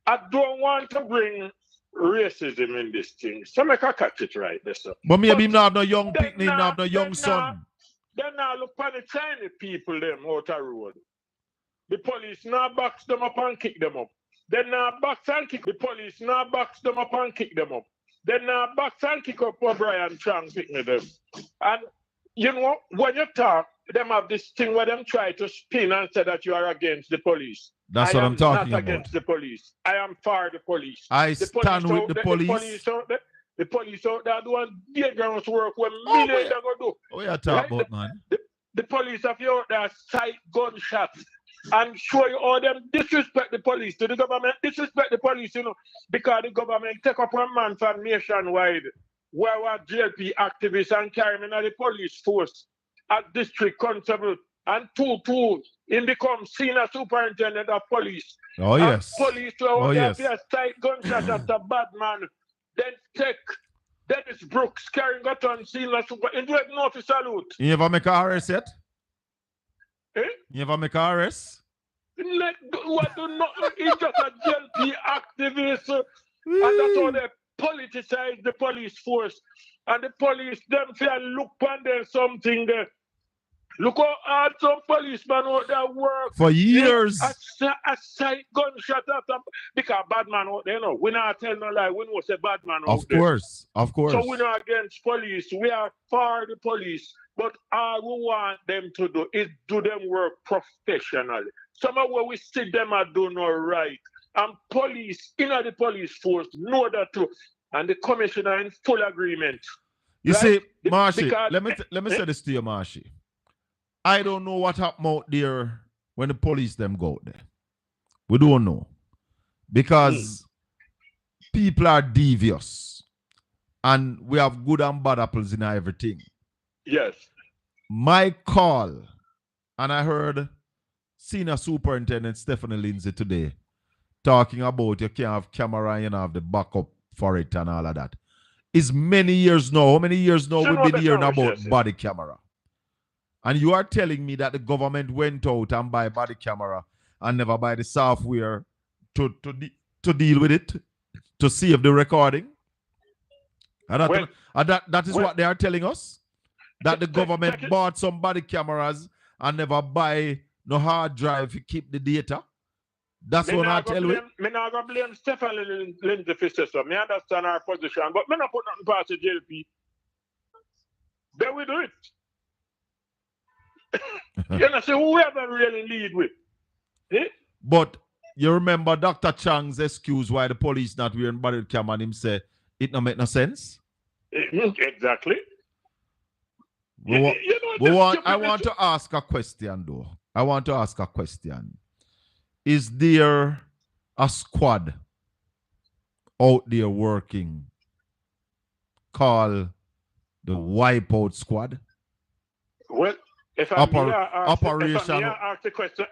I don't want to bring racism in this thing. So make I catch it right there, sir. But maybe him not have no young picnic, not have no young son. Then now look at the Chinese people them out the road. The police now box them up and kick them up. Then now box and kick the police now box them up and kick them up. Then now box and kick up O'Brien Chang picking them. And you know, when you talk, them have this thing where them try to spin and say that you are against the police. That's what I'm talking about. I am not against the police. I am for the police. I stand with the police. The police out there doing dangerous work when millions are going to do. What you talking about, man? The police have you out there sight gunshots and show you how them disrespect the police. To the government disrespect the police, you know, because the government take up a man from nationwide where were JLP activists and carry him in the police force as district constable and he becomes senior superintendent of police. Oh, And yes. police Oh, yes. a tight gunshot at a bad man. Then take Dennis Brooks carrying got on senior superintendent. No to salute. You ever make a arrest yet? Eh? You ever make a arrest? What do not? He's just a JLP activist, and that's how they politicize the police force. And the police, them say, look on there something there. Look how hard some policemen out there work. For years. A sight gunshot at them. Because bad man out there, you know. We not tell no lie. We know say bad man out there. Of course. So we're not against police. We are for the police. But all we want them to do is do them work professionally. Some of what we see them are doing no right. And police, the police force, know that too. And the commissioner in full agreement. You right? see, Marshy, Because, let me say this to you, Marshy. I don't know what happened out there when the police them go out there. We don't know. Because people are devious. And we have good and bad apples in everything. Yes. My call, and I heard Senior Superintendent Stephanie Lindsay today talking about you can't have camera and you have the backup for it and all of that. Is many years now. How many years now we've been hearing about body camera? And you are telling me that the government went out and buy body camera and never buy the software to deal with it, to save the recording? And that is what they are telling us? That the government bought some body cameras and never buy no hard drive to keep the data? That's what I tell you. Me not gonna blame Stephanie Lindsay for this. Me understand our position, but me not put nothing past the JLP. Then we do it. You know, so whoever really lead with. Eh? But you remember Dr. Chang's excuse why the police not wearing body camera and him say it don't make no sense? Exactly. I want to ask a question though. I want to ask a question. Is there a squad out there working called the Wipeout Squad? Well, if I ask the question,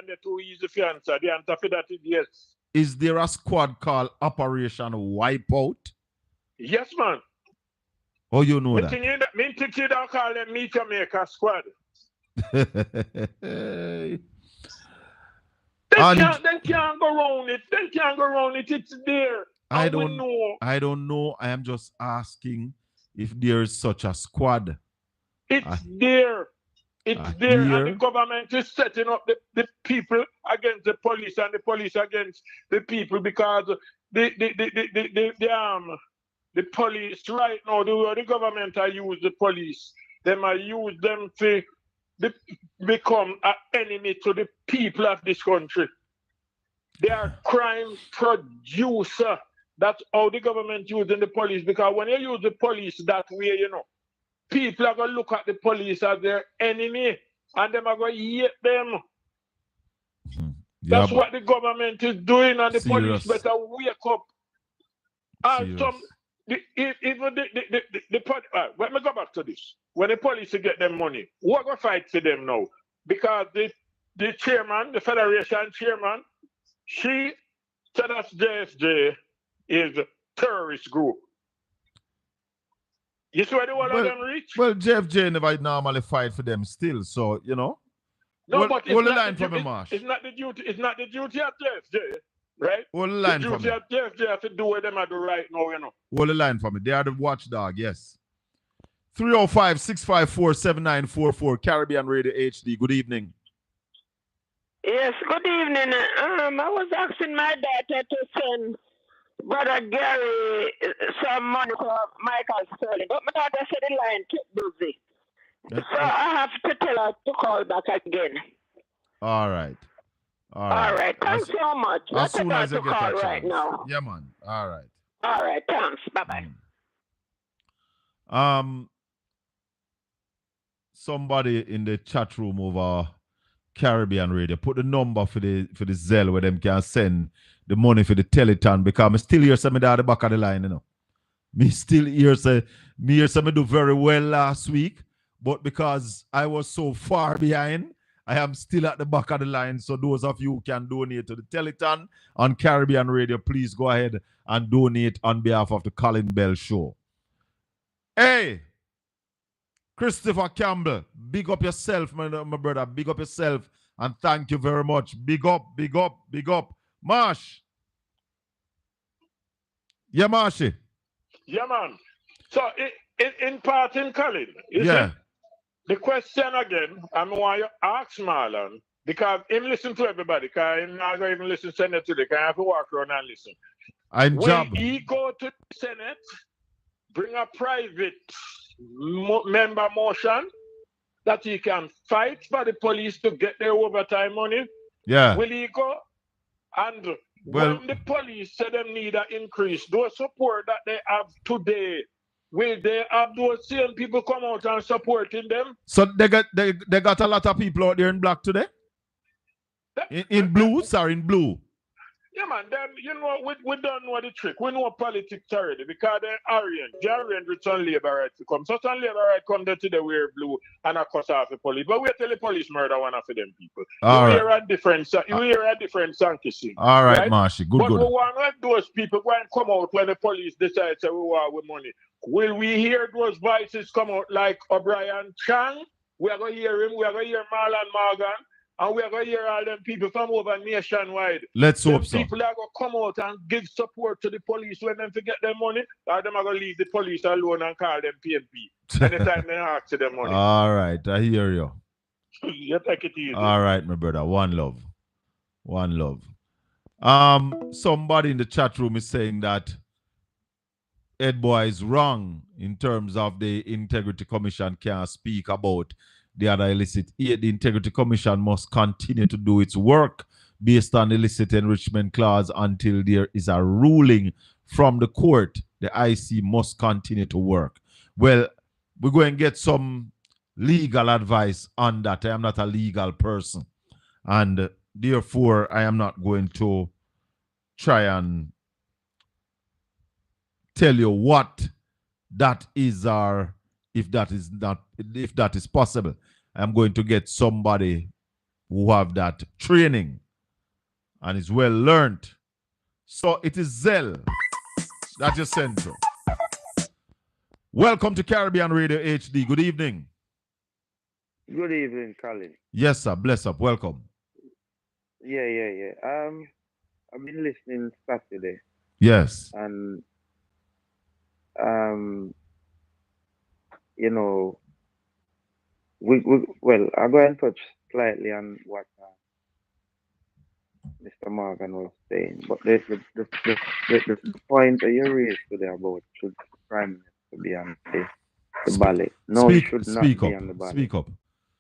they're too easy to answer. The answer for that is yes. Is there a squad called Operation Wipeout? Yes, man. Oh, you know that? Me think you don't call them Meet Jamaica Squad. They can't go around it. They can't go around it. It's there. I don't know. I am just asking if there is such a squad. It's there. It's there. And the government is setting up the people against the police and the police against the people because the police right now, the government are use the police. They might use them to become an enemy to the people of this country. They are crime producer. That's how the government using the police. Because when you use the police that way, you know, people are going to look at the police as their enemy and them are going to hate them. That's what the government is doing, and the police better wake up. Let me go back to this. When the police get them money, we're going to fight for them now. Because the chairman, the federation chairman, she said that JSJ is a terrorist group. You see where the one of them reach? Well, JFJ never normally fight for them still, so, you know. No, but hold the line for me, Marsh. It's not the duty of JFJ, right? Hold the line for me. The duty of JFJ have to do what them do right now, you know. Hold the line for me. They are the watchdog, yes. 305-654-7944, Caribbean Radio HD. Good evening. Yes, good evening. I was asking my daughter to send Brother Gary some money for Michael Sterling, but my daughter said the line too busy. So I have to tell her to call back again. All right. All right. Thanks so much. As soon as I get call a right chance. now. Yeah, man. All right. All right. Thanks. Bye-bye. Somebody in the chat room over Caribbean Radio. Put the number for the Zelle where them can send the money for the teleton, because I'm still here, some at the back of the line, you know. Me still here say me do very well last week, but because I was so far behind, I am still at the back of the line. So those of you who can donate to the Teleton on Caribbean Radio, please go ahead and donate on behalf of the Colin Bell Show. Hey, Christopher Campbell, big up yourself, my brother. Big up yourself, and thank you very much. Big up, big up, big up. Marsh. Yeah, Marshy. Yeah, man. So, in part, in Colin, you Yeah. see, the question again, I want you to ask Marlon, because him listen to everybody, because him not going to even listen to Senate today, because I have to walk around and listen. I'm Will job. he go to the Senate, bring a private member motion that he can fight for the police to get their overtime money? Yeah. Will he go? And Well, when the police say them need an increase, those support that they have today, will they have those same people come out and supporting them? So they got a lot of people out there in black today? In blue? Sorry, in blue. Yeah, man, them, you know, we don't know the trick. We know politics already because they're Aryan. The Aryan return Labour right to come. So some Labour right come there to the wear blue and a cuss off the police. But we tell the police murder one of them people. All you right. hear a different song to sing. All right, Marshy. Good, but good. we want to let those people go and come out when the police decide to we want with money. Will we hear those voices come out like O'Brien Chang? We are going to hear him. We are going to hear Marlon Morgan. And we are going to hear all them people from over nationwide. Let's hope so. People are going to come out and give support to the police when them to get their money, or them are going to leave the police alone and call them PNP anytime they ask for their money. All right, I hear you. You take it easy. All right, my brother. One love. One love. Somebody in the chat room is saying that Ed Boy is wrong in terms of the Integrity Commission can't speak about the other illicit. The Integrity Commission must continue to do its work based on the illicit enrichment clause until there is a ruling from the court. The IC must continue to work. Well, we're going to get some legal advice on that. I am not a legal person, and therefore I am not going to try and tell you what that is, or if that is possible. I'm going to get somebody who have that training and is well learned. So it is Zell that you sent through. Welcome to Caribbean Radio HD. Good evening. Good evening, Colin. Yes, sir. Bless up. Welcome. Yeah. I've been listening Saturday. Yes. And you know, well, I'll go and touch slightly on what Mr. Morgan was saying, but the point that you raised today about should the Prime Minister be on the ballot? No, he should not be on the ballot. Speak up.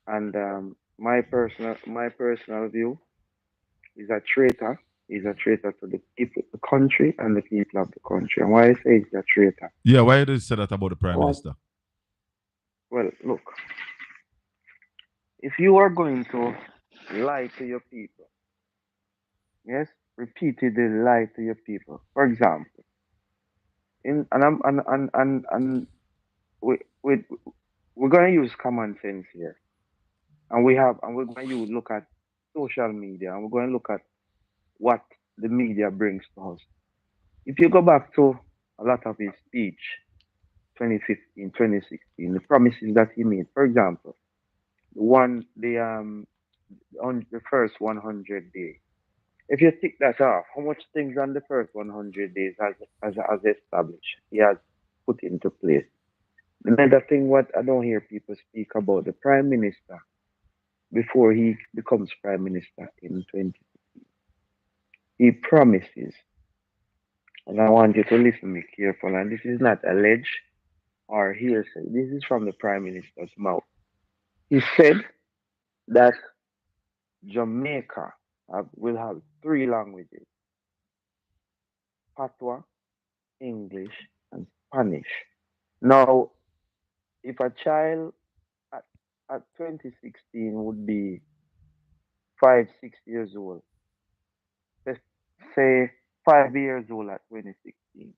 And my personal view is a traitor. He's a traitor to the people, the country, and the people of the country. And why I say he's a traitor? Yeah, why did you say that about the Prime Minister? Well, look, if you are going to lie to your people, yes, repeatedly lie to your people. For example, we're going to use common sense here, and we're going to look at social media, and we're going to look at what the media brings to us. If you go back to a lot of his speech, 2015, 2016, the promises that he made, for example, on the first 100 days. If you tick that off, how much things on the first 100 days has established, he has put into place. Another thing what I don't hear people speak about, the Prime Minister, before he becomes Prime Minister in 2015, he promises, and I want you to listen to me carefully, and this is not alleged or hearsay, this is from the Prime Minister's mouth. He said that Jamaica will have 3 languages: Patois, English, and Spanish. Now, if a child at 2016 would be 5, 6 years old. Let's say 5 years old at 2016.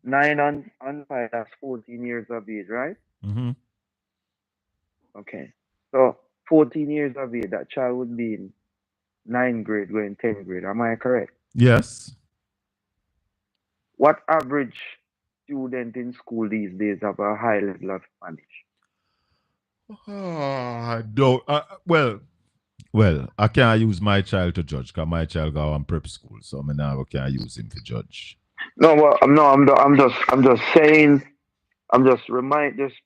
9 on 5, that's 14 years of age, right? Mm-hmm. Okay. So 14 years of age, that child would be in 9th grade, going 10th grade. Am I correct? Yes. What average student in school these days have a high level of Spanish? I don't. Well, I can't use my child to judge because my child go on prep school, so I now can't use him to judge. No, well, I'm just saying, just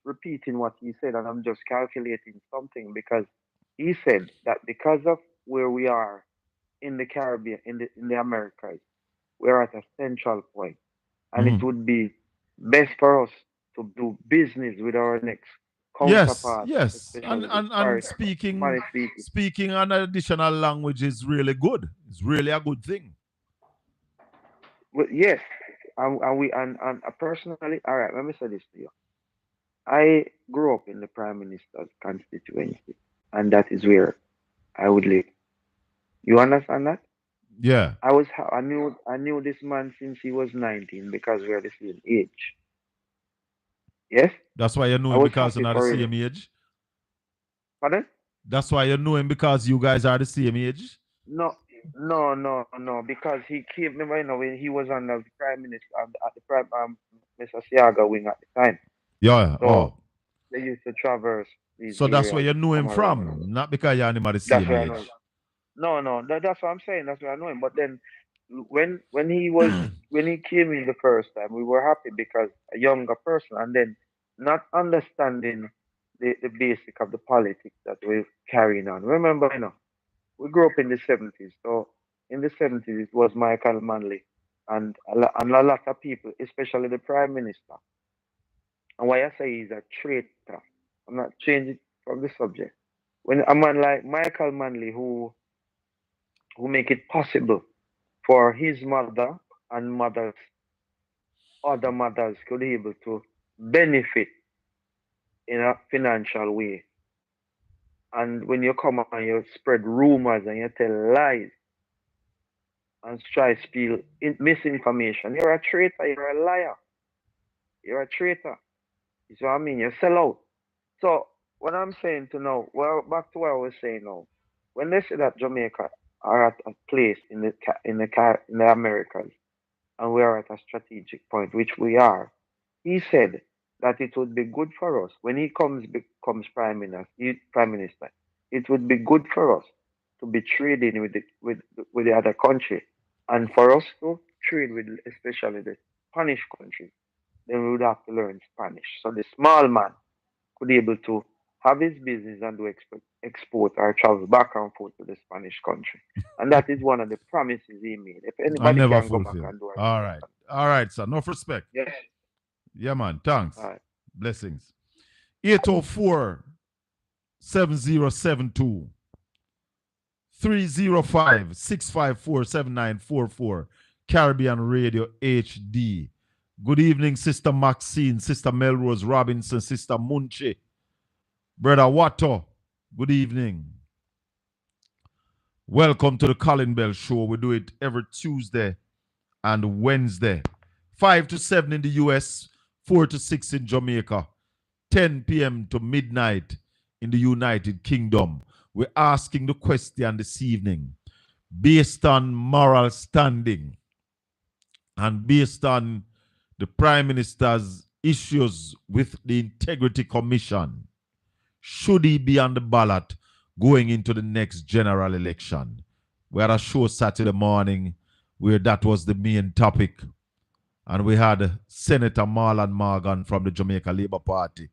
repeating what he said, and I'm just calculating something because he said that because of where we are in the Caribbean, in the Americas, we're at a central point, and it would be best for us to do business with our next Yes, counterpart, yes, especially the and speaking Spanish speaking. speaking an additional language is really good. It's really a good thing. Well, yes, and personally, all right. Let me say this to you. I grew up in the Prime Minister's constituency, and that is where I would live. You understand that? Yeah, I knew this man since he was 19 because we are the same age. Yes, that's why you know I him was because happy you're not the for same him. age. Pardon? That's why you know him because you guys are the same age. No. Because he came. Remember, when he was on the Prime Minister at the Prime Mr. Siaga wing at the time. Yeah. So they used to traverse these So that's where areas you to know him come around. from, not because you're the That's same where I know him. age. No, that's what I'm saying. That's where I know him. But then, when he came in the first time, we were happy because a younger person, and then not understanding the basic of the politics that we're carrying on. Remember, we grew up in the 70s. So in the 70s, it was Michael Manley and and a lot of people, especially the Prime Minister. And why I say he's a traitor, I'm not changing from the subject. When a man like Michael Manley, who make it possible for his mother and other mothers could be able to benefit in a financial way. And when you come and you spread rumors and you tell lies and try to spill misinformation, you're a traitor, you're a liar, you're a traitor. You see what I mean? You sell out. So what I'm saying to now, well, back to what I was saying now. When they say that Jamaica are at a place in the Americas, and we are at a strategic point, which we are, he said that it would be good for us when he becomes prime minister. It would be good for us to be trading with the other country, and for us to trade with especially the Spanish countries. Then we would have to learn Spanish. So the small man could be able to have his business and do export or travel back and forth to the Spanish country. And that is one of the promises he made. If I anybody never can go back fulfill. and do it. All right, sir. Enough respect. Yes. Yeah, man. Thanks. All right. Blessings. 804 7072 305 654 7944 Caribbean Radio HD. Good evening, Sister Maxine, Sister Melrose Robinson, Sister Munche, Brother Watto. Good evening. Welcome to the Colin Bell Show. We do it every Tuesday and Wednesday. 5 to 7 in the US, 4 to 6 in Jamaica, 10 p.m. to midnight in the United Kingdom. We're asking the question this evening based on moral standing and based on the Prime Minister's issues with the Integrity Commission. Should he be on the ballot going into the next general election? We had a show Saturday morning where that was the main topic. And we had Senator Marlon Morgan from the Jamaica Labour Party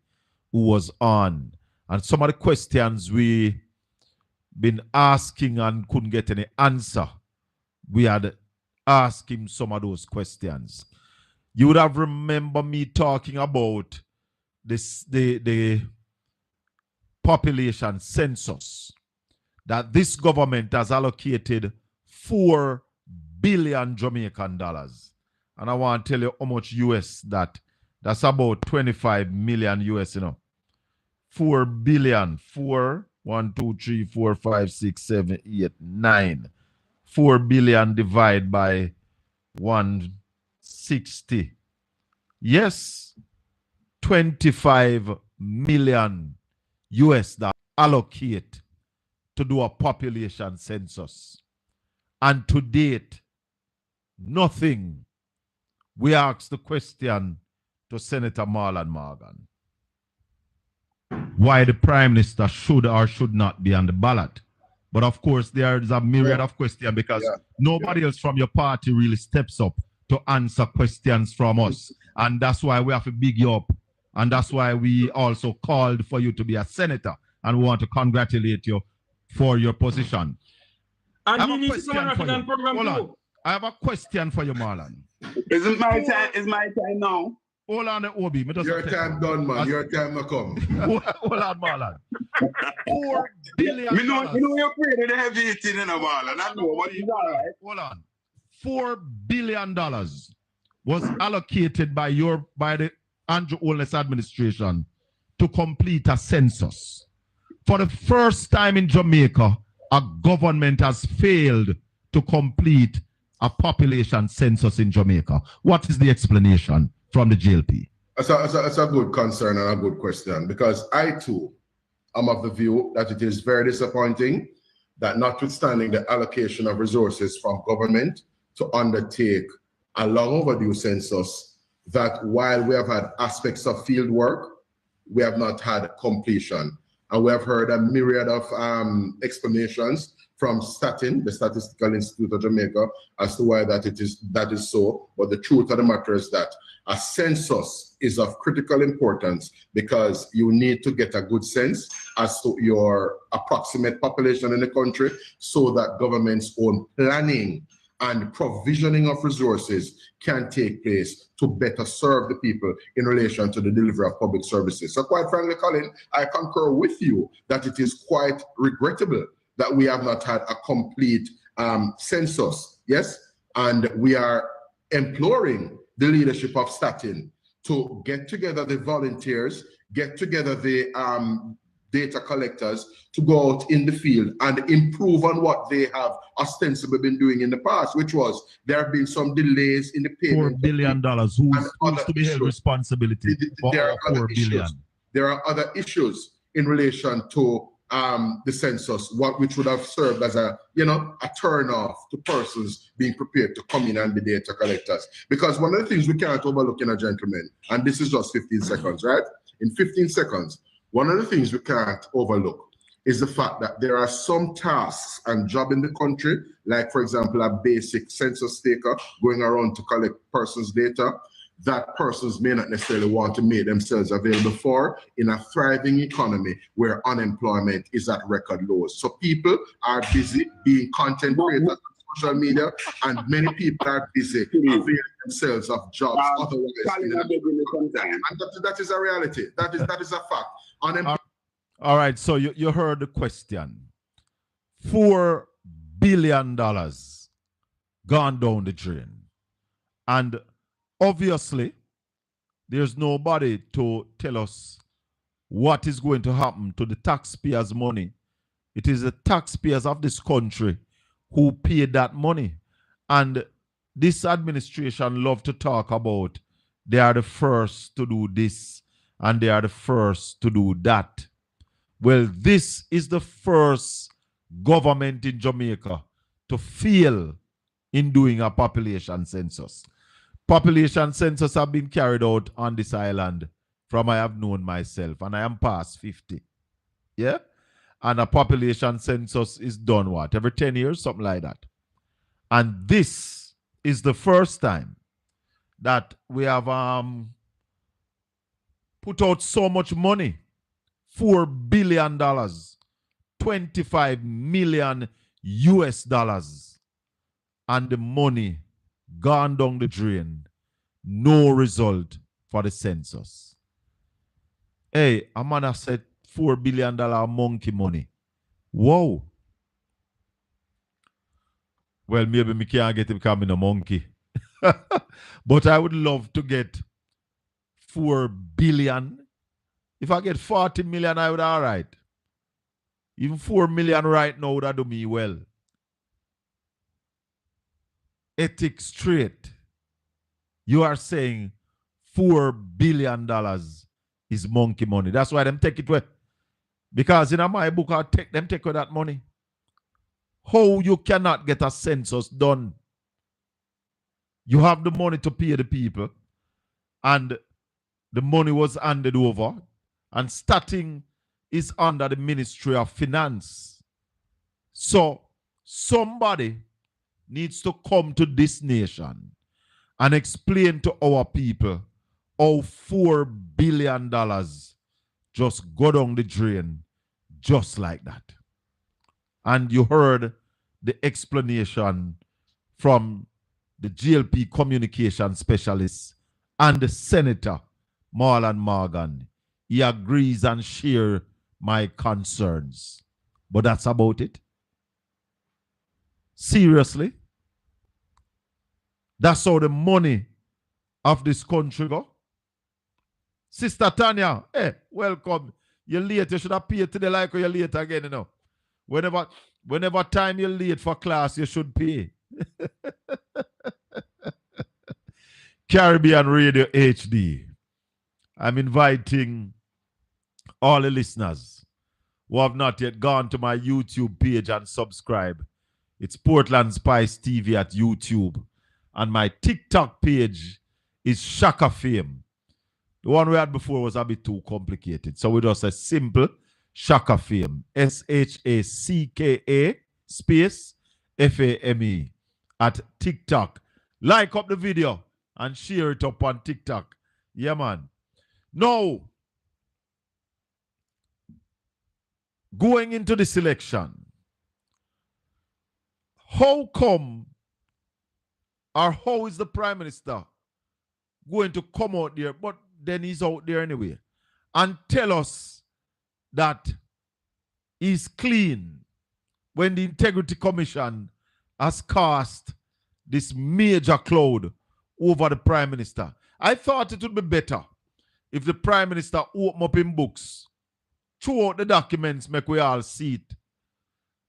who was on. And some of the questions we been asking and couldn't get any answer, we had asked him some of those questions. You would have remembered me talking about the population census, that this government has allocated 4 billion Jamaican dollars. And I want to tell you how much US that's about 25 million US, 4 billion, 4 1, 2, 3, 4, 5, 6, 7, 8, 9. 4 billion divided by 160. Yes, 25 million US dollars allocate to do a population census. And to date, nothing. We asked the question to Senator Marlon Morgan why the Prime Minister should or should not be on the ballot. But of course, there is a myriad of questions because nobody else from your party really steps up to answer questions from us. And that's why we have to big you up. And that's why we also called for you to be a senator. And we want to congratulate you for your position. And I have he a needs to question come on for you. African program Hold on. too. I have a question for you, Marlon. Isn't my time? Is my time now? Hold on, Obi. Your time done, man. Your time will come. Hold on, Marlon. $4 billion. You know you're afraid of the heavy eating in a while, and I know what you got, right? Hold on. $4 billion was allocated by the Andrew Holness administration to complete a census. For the first time in Jamaica, a government has failed to complete a population census in Jamaica. What is the explanation from the JLP? That's a good concern and a good question, because I too am of the view that it is very disappointing that, notwithstanding the allocation of resources from government to undertake a long overdue census, that while we have had aspects of field work, we have not had completion. And we have heard a myriad of explanations from Statin, the Statistical Institute of Jamaica, as to why that is so. But the truth of the matter is that a census is of critical importance because you need to get a good sense as to your approximate population in the country so that government's own planning and provisioning of resources can take place to better serve the people in relation to the delivery of public services. So quite frankly, Colin, I concur with you that it is quite regrettable that we have not had a complete census, yes? And we are imploring the leadership of Statin to get together the volunteers, get together the data collectors to go out in the field and improve on what they have ostensibly been doing in the past, which was there have been some delays in the payment. $4 billion. Who's to be held responsibility for $4 billion? There are other issues in relation to the census, which would have served as a turn off to persons being prepared to come in and be data collectors. Because one of the things we can't overlook, gentlemen, and this is just 15 seconds, right? In 15 seconds, one of the things we can't overlook is the fact that there are some tasks and jobs in the country, like, for example, a basic census taker going around to collect persons' data, that persons may not necessarily want to make themselves available for in a thriving economy where unemployment is at record lows. So people are busy being content creators on social media, and many people are busy availing themselves of jobs otherwise. And that is a reality. That is a fact. All right, so you heard the question. $4 billion gone down the drain. And obviously, there's nobody to tell us what is going to happen to the taxpayers' money. It is the taxpayers of this country who paid that money. And this administration love to talk about they are the first to do this and they are the first to do that. Well, this is the first government in Jamaica to fail in doing a population census. Population census have been carried out on this island from I have known myself, and I am past 50. Yeah? And a population census is done what? Every 10 years, something like that. And this is the first time that we have put out so much money. $4 billion, 25 million US dollars, and the money gone down the drain. No result for the census. Hey, a man has said $4 billion monkey money. Whoa. Well, maybe me can't get him becoming a monkey. But I would love to get 4 billion. If I get 40 million, I would all right. Even 4 million right now would do me well. Ethics straight. You are saying $4 billion is monkey money. That's why them take it away. Because in my book, I'll take away that money. How you cannot get a census done? You have the money to pay the people, and the money was handed over, and starting is under the Ministry of Finance. So somebody needs to come to this nation and explain to our people how $4 billion just go down the drain just like that. And you heard the explanation from the GLP communication specialist and the Senator, Marlon Morgan. He agrees and shares my concerns. But that's about it. Seriously? That's how the money of this country go? Sister Tanya, hey, welcome. You're late. You should have paid today like you're late again, you know. Whenever time you're late for class, you should pay. Caribbean Radio HD. I'm inviting all the listeners who have not yet gone to my YouTube page and subscribe. It's Portland Spice TV at YouTube. And my TikTok page is Shaka Fame. The one we had before was a bit too complicated. So we just a simple Shaka Fame. SHACKA space FAME at TikTok. Like up the video and share it up on TikTok. Yeah, man. Now, going into this election, how come or how is the Prime Minister going to come out there, but then he's out there anyway, and tell us that he's clean when the Integrity Commission has cast this major cloud over the Prime Minister? I thought it would be better if the Prime Minister open up in books, throw out the documents, make we all see it.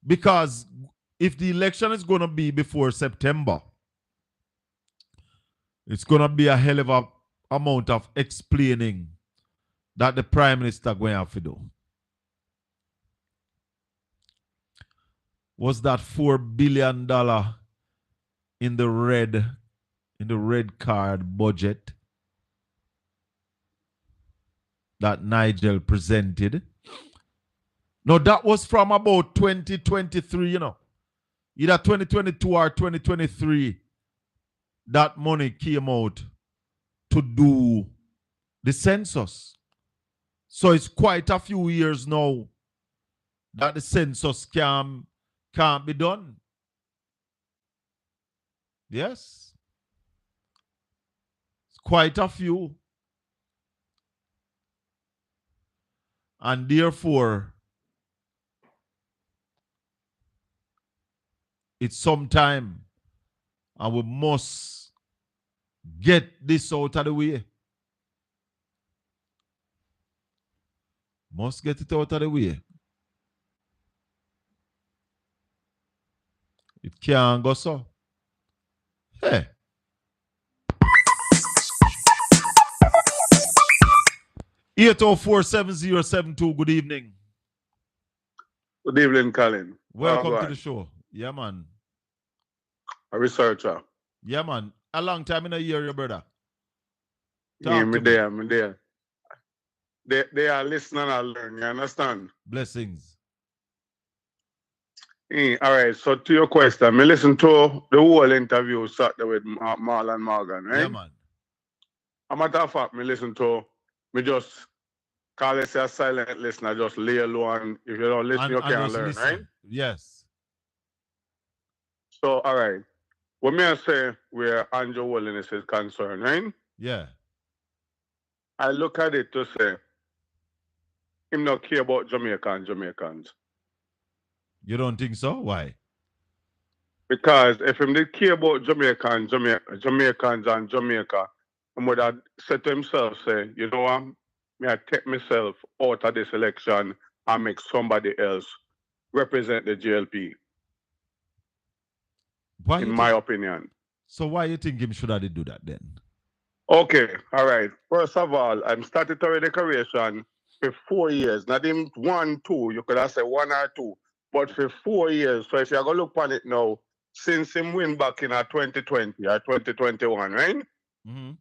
Because if the election is going to be before September, it's going to be a hell of a amount of explaining that the Prime Minister going to have to do. Was that $4 billion in the red card budget that Nigel presented? No, that was from about 2023, you know. Either 2022 or 2023, that money came out to do the census. So it's quite a few years now that the census can't be done. Yes. It's quite a few. And therefore, it's some time, and we must get this out of the way. Must get it out of the way. It can't go so. Hey. Eight 804-7072. Good evening. Good evening, Colin. Welcome to the show. Yeah, man. A researcher. Yeah, man. A long time in a year, your brother. Yeah, me there. They are listening and learn, you understand? Blessings. All right, so to your question, me listen to the whole interview Saturday with Marlon Morgan, right? Yeah, man. A matter of fact, me just call it a silent listener, just lay low, and if you don't listen, you can't learn, listen. right? Yes. So, all right. What may I say where Andrew Holiness is concerned, right? Yeah. I look at it to say, him not care about Jamaicans. You don't think so? Why? Because if him did care about Jamaicans and Jamaica, he would have said to himself, say, you know what, may I take myself out of this election and make somebody else represent the GLP, Why in you my think, opinion. so why you think him should have do that then? Okay, all right. First of all, I'm statutory decoration for 4 years. Not even 1, 2. You could have said 1 or 2. But for 4 years. So if you're going to look on it now, since him win back in 2020 or 2021, right? Mm-hmm.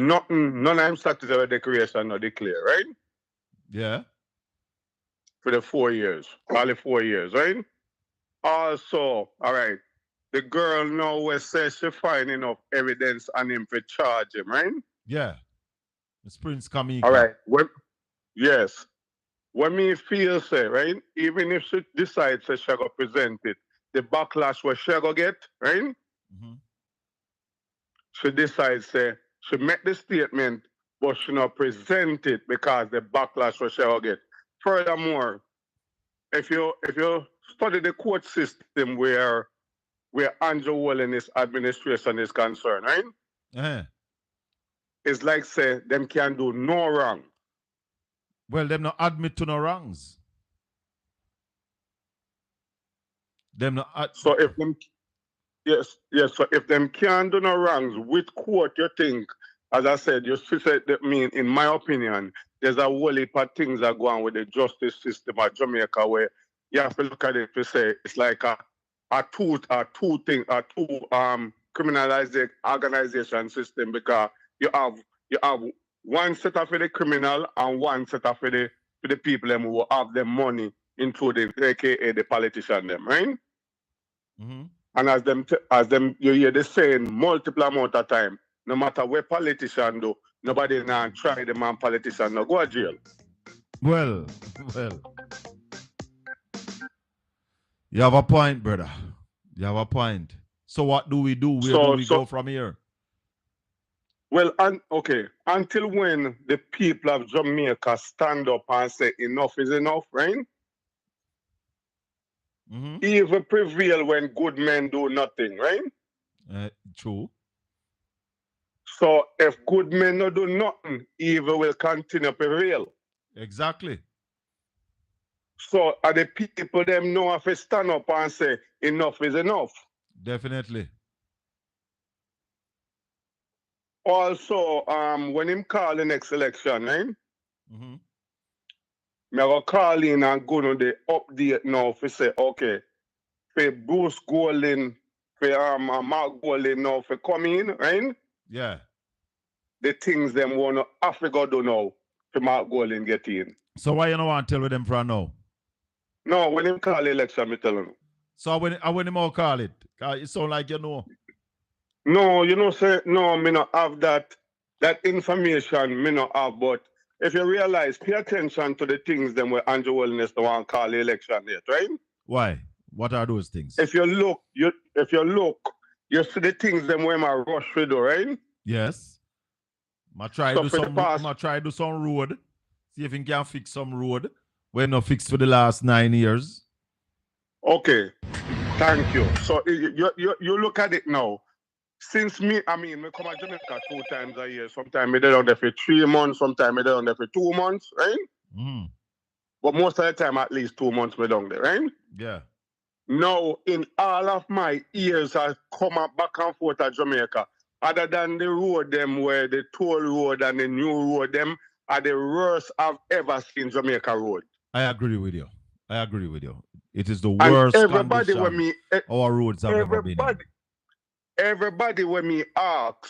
None of him statutory decoration no declare, right? Yeah. For the 4 years. Probably 4 years, right? Also, all right. The girl now will say she find enough evidence on him to charge him, right? Yeah. It's Prince Kamika. All right. Yes. When me feel say, right? Even if she decides that she go present it, the backlash where she go get, right? Mm-hmm. She decides say she make the statement, but she not present it because the backlash where she go get. Furthermore, if you study the court system where Andrew Wallen's administration is concerned, right? Uh-huh. It's like say them can do no wrong. Well, them not admit to no wrongs. Them not So if them so if them can do no wrongs, which court you think, as I said, you said that mean, in my opinion, there's a whole heap of things that go on with the justice system of Jamaica where you have to look at it to say it's like a two criminalized organization system, because you have one set up for the criminal and one set up for the people them who have the money, including aka the politician them, right? Mm-hmm. And as them you hear the saying multiple amount of time, no matter what politician do, nobody now try the man politician no go to jail. Well. You have a point, brother. You have a point. So what do we do? Where do we go from here? Well, okay. Until when the people of Jamaica stand up and say enough is enough, right? Mm-hmm. Evil prevail when good men do nothing, right? True. So if good men not do nothing, evil will continue to prevail. Exactly. So are the people them know if they stand up and say enough is enough? Definitely. Also, when him call the next election, right? Mm-hmm. Me go call in and go to the update now for say, okay, for Bruce Golden, for Mark Golden now for come in, right? Yeah. The things them wanna Africa do now for Mark Golden get in. So why you don't want to tell them for now? No, when him call the election, me tell him. So when him all call it? It sound like you know. No, you know, say no, me not have that information, me not have, but if you realize, pay attention to the things them where Andrew Wellness don't want to call the election date, right? Why? What are those things? If you look, you see the things them where my rush with do, right? Yes. I try to do some road. See if he can fix some road. We're not fixed for the last 9 years. Okay. Thank you. So you look at it now. Since me come to Jamaica 2 times a year. Sometimes I down there for 3 months, sometimes I down there for 2 months, right? Mm-hmm. But most of the time, at least 2 months me down there, right? Yeah. Now, in all of my years, I come back and forth to Jamaica. Other than the road them where the toll road and the new road them are the worst I've ever seen Jamaica road. I agree with you. It is the worst condition our roads have ever been in. Everybody when me ask,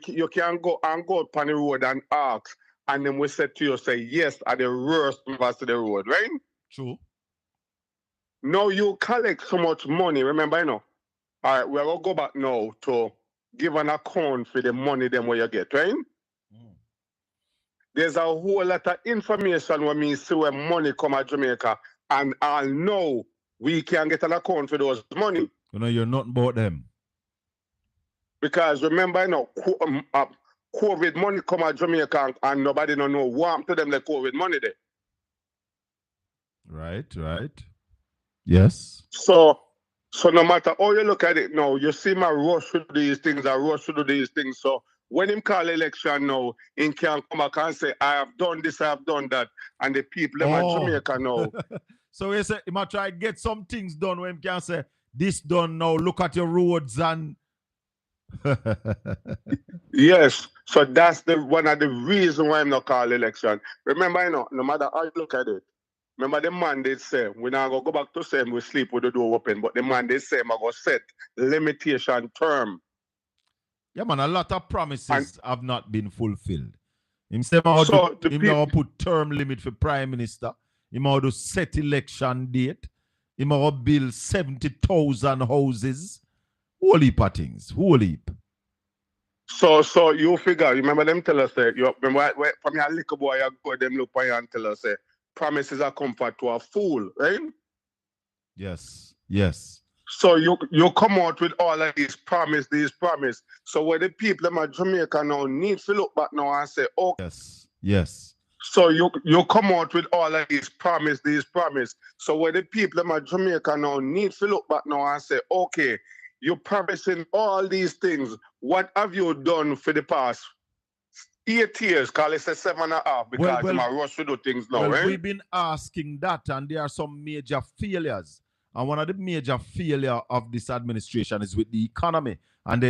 you can go up on the road and ask, and then we say to you, say, yes, are the worst members to the road, right? True. Now you collect so much money, remember, you know? All right, we're going to go back now to give an account for the money them where you get, right? Mm. There's a whole lot of information when me see where money come at Jamaica, and I know we can get an account for those money. You know, you're not about them. Because remember, you know, COVID money come at Jamaica and nobody don't know what happened to them the COVID money there. Right. Yes. So no matter how you look at it now, you see my rush to do these things, I rush to do these things. So when him call election now, he can come back and say, I have done this, I have done that. And the people in Jamaica now. So he said, he might try to get some things done when he can say, this done now, look at your roads and... Yes. So that's the one of the reasons why I'm not call election. Remember, you know, no matter how you look at it, remember the mandate say, we're not going to go back to say we sleep with the door open, but the mandate say, I'm going to set limitation term. Yeah, man, a lot of promises And have not been fulfilled. Him say him so the now people, put term limit for prime minister. Him now to set election date. Him now build 70,000 houses. Whole heap of things. Whole heap. so you figure, remember them tell us that you remember from your little boy, you go them look for you and tell us promises are comfort to a fool, right? Yes. Yes. So you come out with all of these promise. So where the people in Jamaica now need to look back now and say, oh, Yes. Yes. so you come out with all of these promise. So where the people in Jamaica now need to look back now and say, okay, you're promising all these things. What have you done for the past 8 years? Call it 7.5 because I'm a rush to do things now, well, right? we've been asking that, and there are some major failures. And one of the major failure of this administration is with the economy. And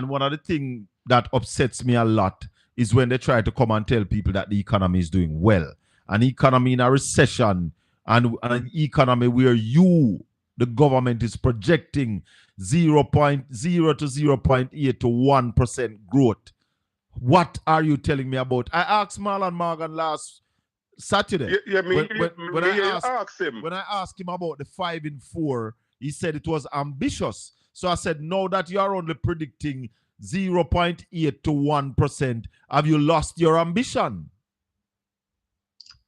one of the things that upsets me a lot is when they try to come and tell people that the economy is doing well. An economy in a recession and an economy where you, the government, is projecting 0.0 to 0.8 to 1% growth. What are you telling me about? I asked Marlon Morgan last Saturday. When I asked him about the 5 in 4, he said it was ambitious. So I said, now that you are only predicting 0.8 to 1%, have you lost your ambition?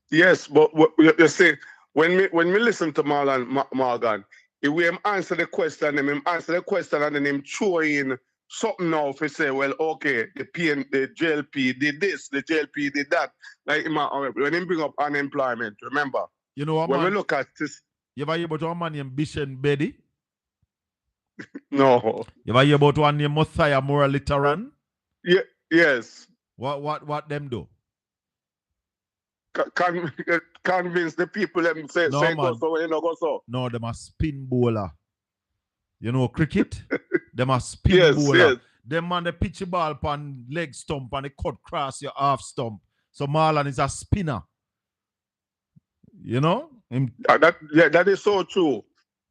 Yes, but you see, when we listen to Marlon Morgan, if we answer the question, and then him throw in something now if we say, well, okay, the JLP did this, the JLP did that. Like when he bring up unemployment, remember? You know what, when man, we look at this. You ever hear about one man named Bishan Bedi? No. You ever hear about one named Mothiah Moralitaran? Yeah, yes. What them do? Convince the people them say go so when you know go so. No, them a spin bowler. You know cricket? Them a spin bowler. Yes. Them man the pitch ball pan leg stump and they cut cross your half stump. So Marlon is a spinner. You know? That is so true.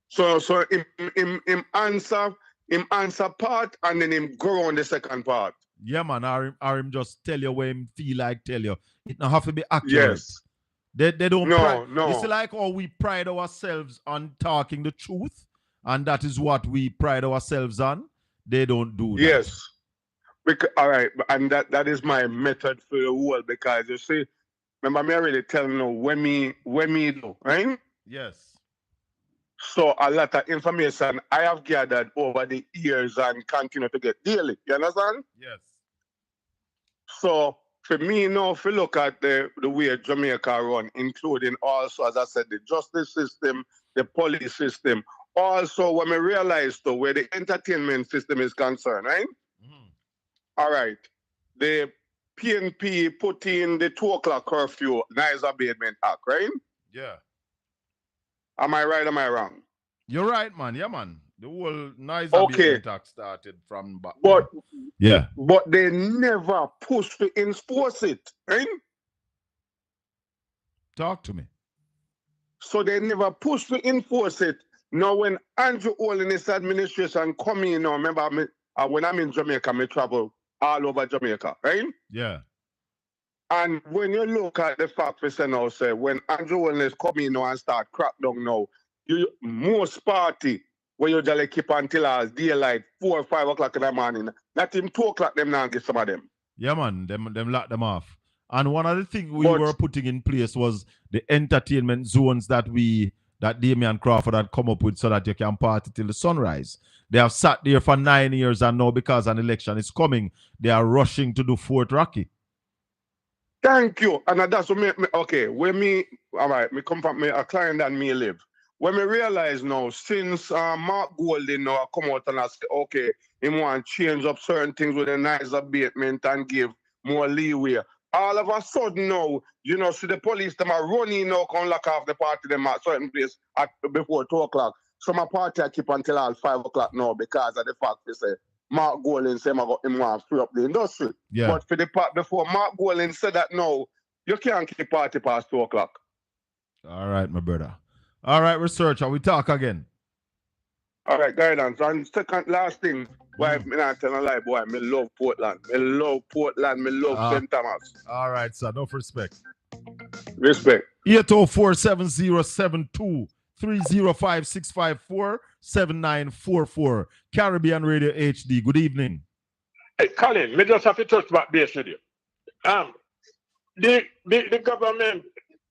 So him answer part and then him go on the second part. Yeah, man, or him just tell you where him feel like tell you. It don't have to be accurate. Yes. They don't no. It's like how we pride ourselves on talking the truth, and that is what we pride ourselves on. They don't do that. Yes. Because, all right, and that is my method for the world, because you see, remember me already telling you when me do, right? Yes. So a lot of information I have gathered over the years and continue to get daily. You understand? Yes. So for me now, if you look at the way Jamaica run, including also, as I said, the justice system, the police system, also when we realize though where the entertainment system is concerned, right? Mm-hmm. All right. The PNP put in the 2 o'clock curfew, Noise Abatement Act, right? Yeah. Am I right? Am I wrong? You're right, man. Yeah, man. The whole Noise Abatement Act started from back. But yeah. But they never push to enforce it, right? Talk to me. So they never push to enforce it. Now when Andrew Holness administration come in, now remember when I'm in Jamaica, I travel all over Jamaica, right? Yeah. And when you look at the fact we say now, say when Andrew Holness come in now and start crack down now, most party where you just keep until daylight, 4 or 5 o'clock in the morning. That him 2 o'clock them now get some of them. Yeah, man, them lock them off. And one of the things we were putting in place was the entertainment zones that Damian Crawford had come up with so that you can party till the sunrise. They have sat there for 9 years, and now because an election is coming, they are rushing to do Fort Rocky. Thank you. And that's what all right, me come from a client and me live. When we realize now, since Mark Golding now come out and say, okay, he want to change up certain things with a Noise Abatement and give more leeway. all of a sudden now, you know, see the police them are running now, can lock off the party them at certain place at before 2 o'clock. So my party I keep until all 5 o'clock now because of the fact they say Mark Golan say him want to free up the industry. Yeah. But for the part before Mark Golan said that now, you can't keep party past 2 o'clock. All right, my brother. All right, researcher, we talk again. All right, guidance. And second, last thing, why me not tell a lie, boy, me love Portland. Me love Portland. Me love St. Thomas. All right, sir. No respect. Respect. 804-7072 305-654-7944. Caribbean Radio HD. Good evening. Hey, Colin, me just have to touch back base with you. The government,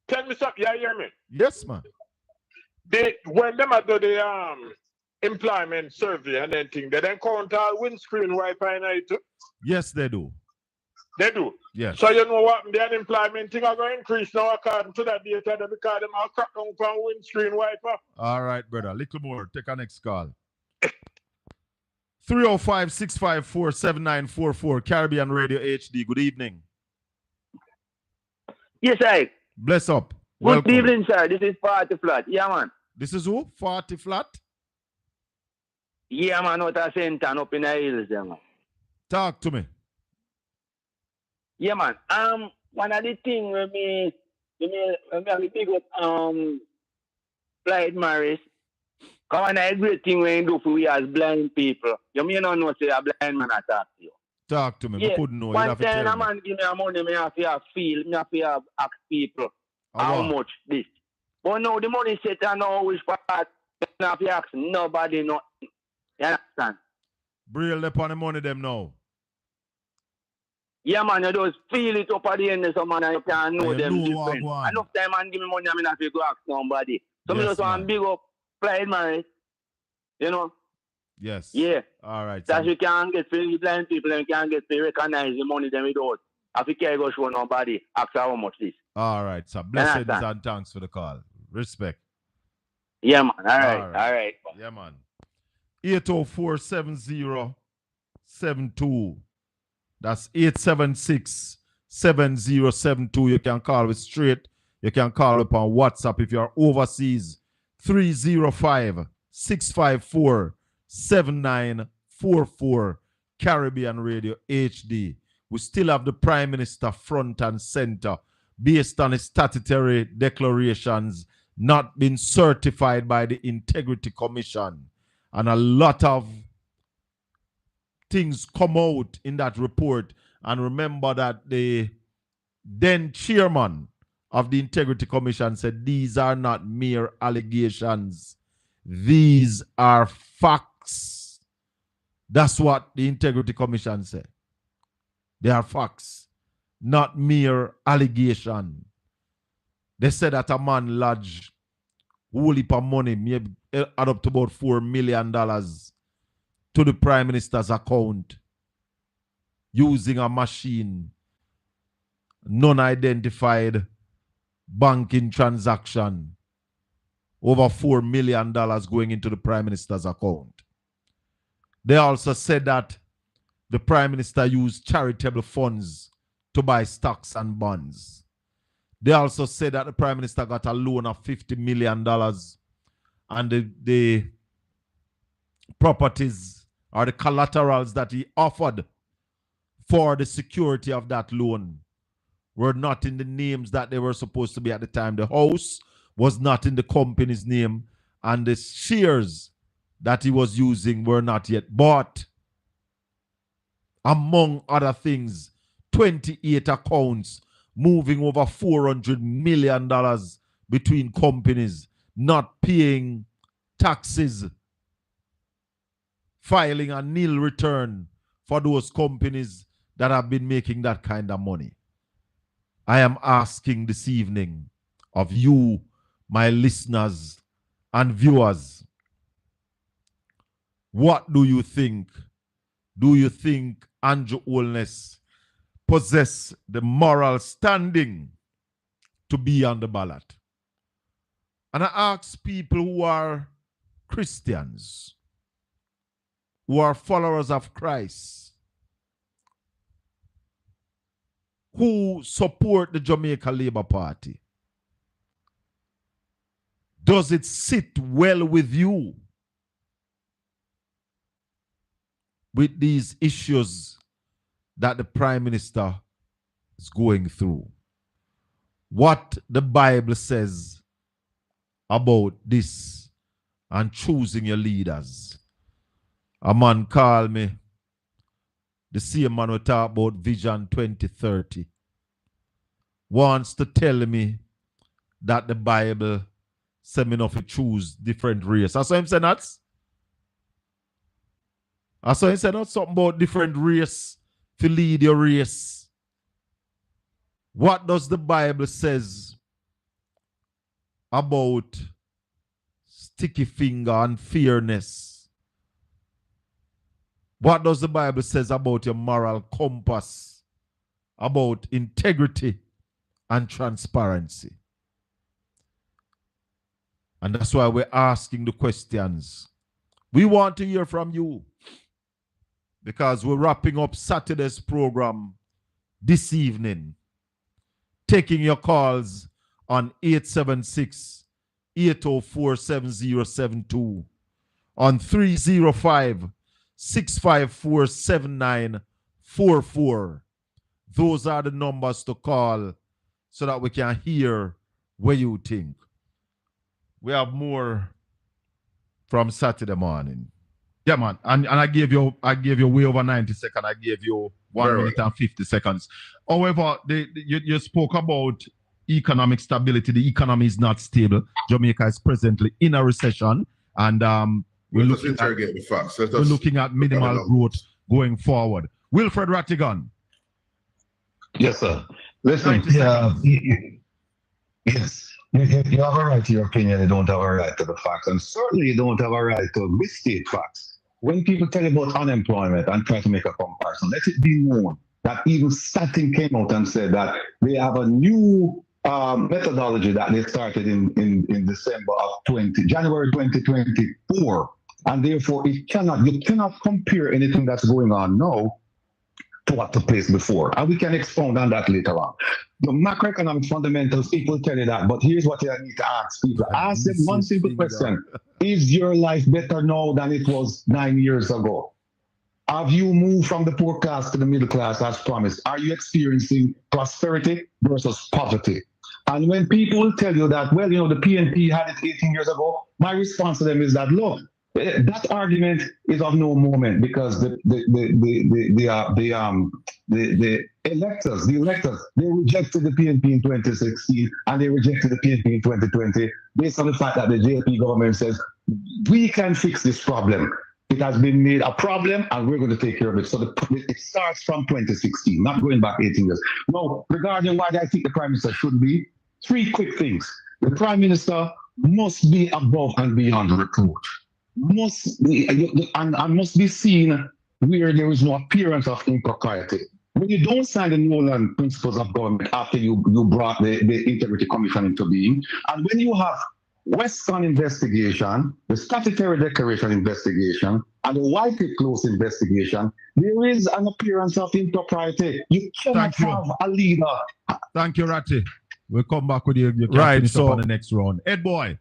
tell me something, you hear me? Yes, man. When them do the employment survey and then thing, they then count all windscreen Wi-Fi night too? Yes, they do. They do? Yes. So you know what, the unemployment thing are going to increase now according to that data because them are crack down from windscreen Wi-Fi. All right, brother. Little more. Take our next call. 305-654-7944. Caribbean Radio HD. Good evening. Yes, sir. Bless up. Good Welcome. evening, sir. This is Party Flat. Yeah, man. This is who? 40 Flat? Yeah, man. Out of St. up in the hills, there, man. Talk to me. Yeah, man. One of the things when me have to pick up Blind Morris, because one of the great thing we do for we as blind people, you may not know say a blind man attack you. Talk to me. Yeah. We couldn't know. One time a man give me a money, me have to feel, me have to ask people how much this. But now the money set and now which part, you have to ask nobody nothing. You understand? Braille upon the money them now. Yeah, man, you just feel it up at the end of some man and you can't know them know different. Enough time man give me money, I mean, have to go ask somebody. So me just want to big up blind man, you know? Yes. Yeah. All right. That you can't get for blind people and you can't get to recognize the money them without. If you can't go show nobody, ask how much this. All right, so blessings and thanks for the call. Respect. Yeah, man. All right. Yeah, man. 804-7072. That's 876-7072. You can call it straight. You can call up on WhatsApp if you're overseas. 305-654-7944. Caribbean Radio HD. We still have the Prime Minister front and center based on his statutory declarations not been certified by the Integrity Commission. And a lot of things come out in that report. And remember that the then chairman of the Integrity Commission said these are not mere allegations. These are facts. That's what the Integrity Commission said. They are facts, not mere allegation. They said that a man lodged whole heap of money, maybe add up to about $4 million to the Prime Minister's account using a machine, non-identified banking transaction, over $4 million going into the Prime Minister's account. They also said that the Prime Minister used charitable funds to buy stocks and bonds. They also said that the Prime Minister got a loan of $50 million and the properties or the collaterals that he offered for the security of that loan were not in the names that they were supposed to be at the time. The house was not in the company's name and the shares that he was using were not yet bought. Among other things, 28 accounts moving over $400 million between companies, not paying taxes, filing a nil return for those companies that have been making that kind of money. I am asking this evening of you, my listeners and viewers, what do you think? Do you think Andrew Holness possess the moral standing to be on the ballot? And I ask people who are Christians, who are followers of Christ, who support the Jamaica Labour Party, does it sit well with you with these issues that the Prime Minister is going through? What the Bible says about this and choosing your leaders. A man called me, the same man who talk about Vision 2030, wants to tell me that the Bible says me not to choose different race. I saw him say that. I saw him say not something about different race to lead your race. What does the Bible says about sticky finger and fairness? What does the Bible says about your moral compass, about integrity and transparency? And that's why we're asking the questions. We want to hear from you because we're wrapping up Saturday's program this evening, taking your calls on 876-804-7072, on 305-654-7944. Those are the numbers to call so that we can hear what you think. We have more from Saturday morning. Yeah, man. And I gave you way over 90 seconds. I gave you 1 minute and 50 seconds. However, you spoke about economic stability. The economy is not stable. Jamaica is presently in a recession, and we're looking at minimal growth going forward. Wilfred Rattigan. Yes, sir. Listen, yes. You have a right to your opinion, you don't have a right to the facts, and certainly you don't have a right to misstate facts. When people tell you about unemployment and try to make a comparison, let it be known that even Statin came out and said that they have a new methodology that they started in December of January 2024, and therefore you cannot compare anything that's going on now to what took place before. And we can expound on that later on. The macroeconomic fundamentals, people tell you that, but here's what I need to ask people. Ask them one simple question. Is your life better now than it was 9 years ago? Have you moved from the poor class to the middle class as promised? Are you experiencing prosperity versus poverty? And when people tell you that, well, the PNP had it 18 years ago, my response to them is that, look, that argument is of no moment because the electors, they rejected the PNP in 2016 and they rejected the PNP in 2020 based on the fact that the JP government says we can fix this problem. It has been made a problem and we're going to take care of it. So it starts from 2016, not going back 18 years. Now, regarding why I think the Prime Minister should be, 3 quick things. The Prime Minister must be above and beyond reproach. Must be seen where there is no appearance of impropriety. When you don't sign the Nolan principles of government after you brought the Integrity Commission into being, and when you have Western investigation, the Statutory Declaration investigation, and the Whiteley Close investigation, there is an appearance of impropriety. You cannot have a leader. Thank you, Ratty. We'll come back with you. You can finish up on the next round. Ed Boy.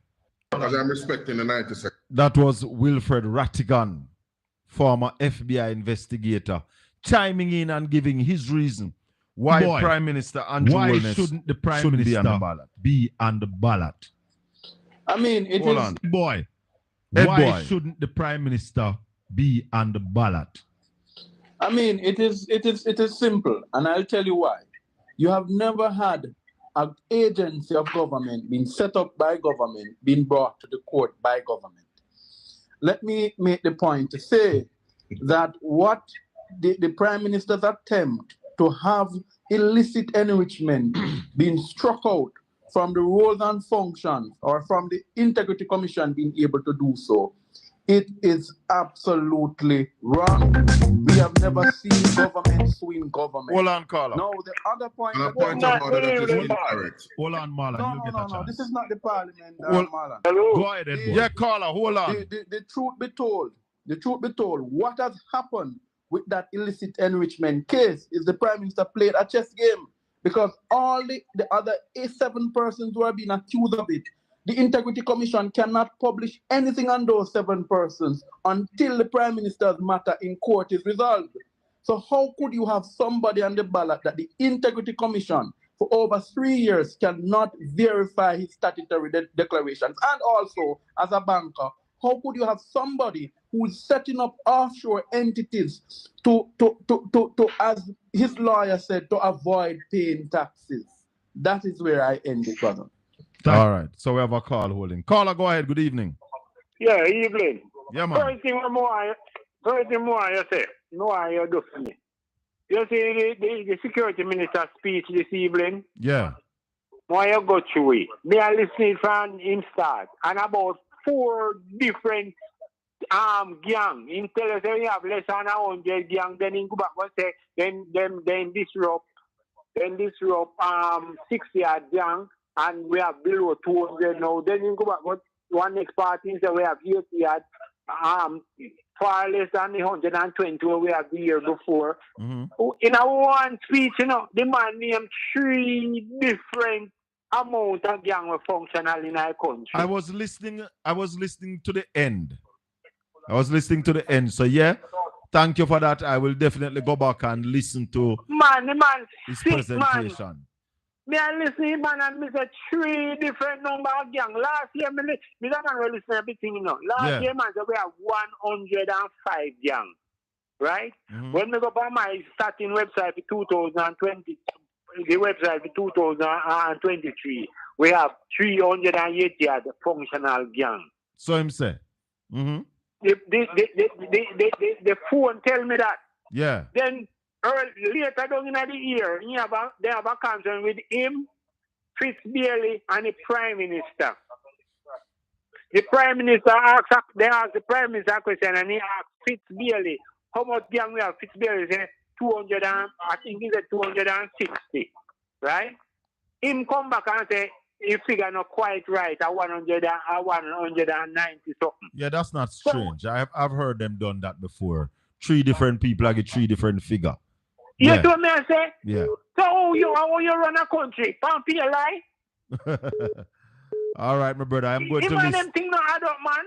Because I'm respecting the 90 seconds. That was Wilfred Rattigan, former FBI investigator, chiming in and giving his reason why Prime Minister Andrew Holness shouldn't the Prime Minister be on the ballot. I mean, why shouldn't the Prime Minister be on the ballot? I mean, it is simple, and I'll tell you why. You have never had an agency of government being set up by government, being brought to the court by government. Let me make the point to say that what the Prime Minister's attempt to have illicit enrichment being struck out from the roles and functions or from the Integrity Commission being able to do so, it is absolutely wrong. We have never seen government suing government. Hold on, Carla. No, the other point... Hold on, Marlon. No, this is not the parliament, Marlon. Go ahead, Edward. Yeah, Carla, hold on. The truth be told, what has happened with that illicit enrichment case is the Prime Minister played a chess game because all the other 7 persons who are being accused of it, the Integrity Commission cannot publish anything on those 7 persons until the Prime Minister's matter in court is resolved. So how could you have somebody on the ballot that the Integrity Commission for over 3 years cannot verify his statutory declarations? And also, as a banker, how could you have somebody who is setting up offshore entities to as his lawyer said, to avoid paying taxes? That is where I end it, brother. All right. So we have a call holding. Caller, go ahead. Good evening. Yeah, evening. Yeah, man. First thing more you say, no, you do for me. You see the security minister's speech this evening? Yeah. Why you go through it? Me are listening from him start, and about 4 different gang. He tell us we have less than 100 gang, then he go back and say, then disrupt 6-yard gang, and we have below 200 now. Then he go back, but one next party say we have 80-yard, far less than the 120 we have the year before. In a one speech, the man named 3 different amount of gang were functional in our country. I was listening to the end. So yeah, thank you for that. I will definitely go back and listen to his presentation. Me I listen, man, and me say 3 different number of gang. Last year, me don't really listen everything, Last year, man, so we have 105 gang, right? When we go by my starting website for 2020, the website for 2023, we have 380 functional gang. So him say. The phone tell me that. Yeah. Then later down in the year, they have a concern with him, Fitzgerald, and the Prime Minister. The Prime Minister asked the Prime Minister a question, and he asked Fitzgerald, how much gang we have? Fitzgerald said 200 and, I think he said 260, right? Him come back and say, you figure not quite right at 190 something. Yeah, that's not strange. I've heard them done that before. 3 different people get 3 different figure. You know what I say? Yeah. So how you run a country? Can't be a lie. All right, my brother. I'm going to listen. Them thing not add up, man.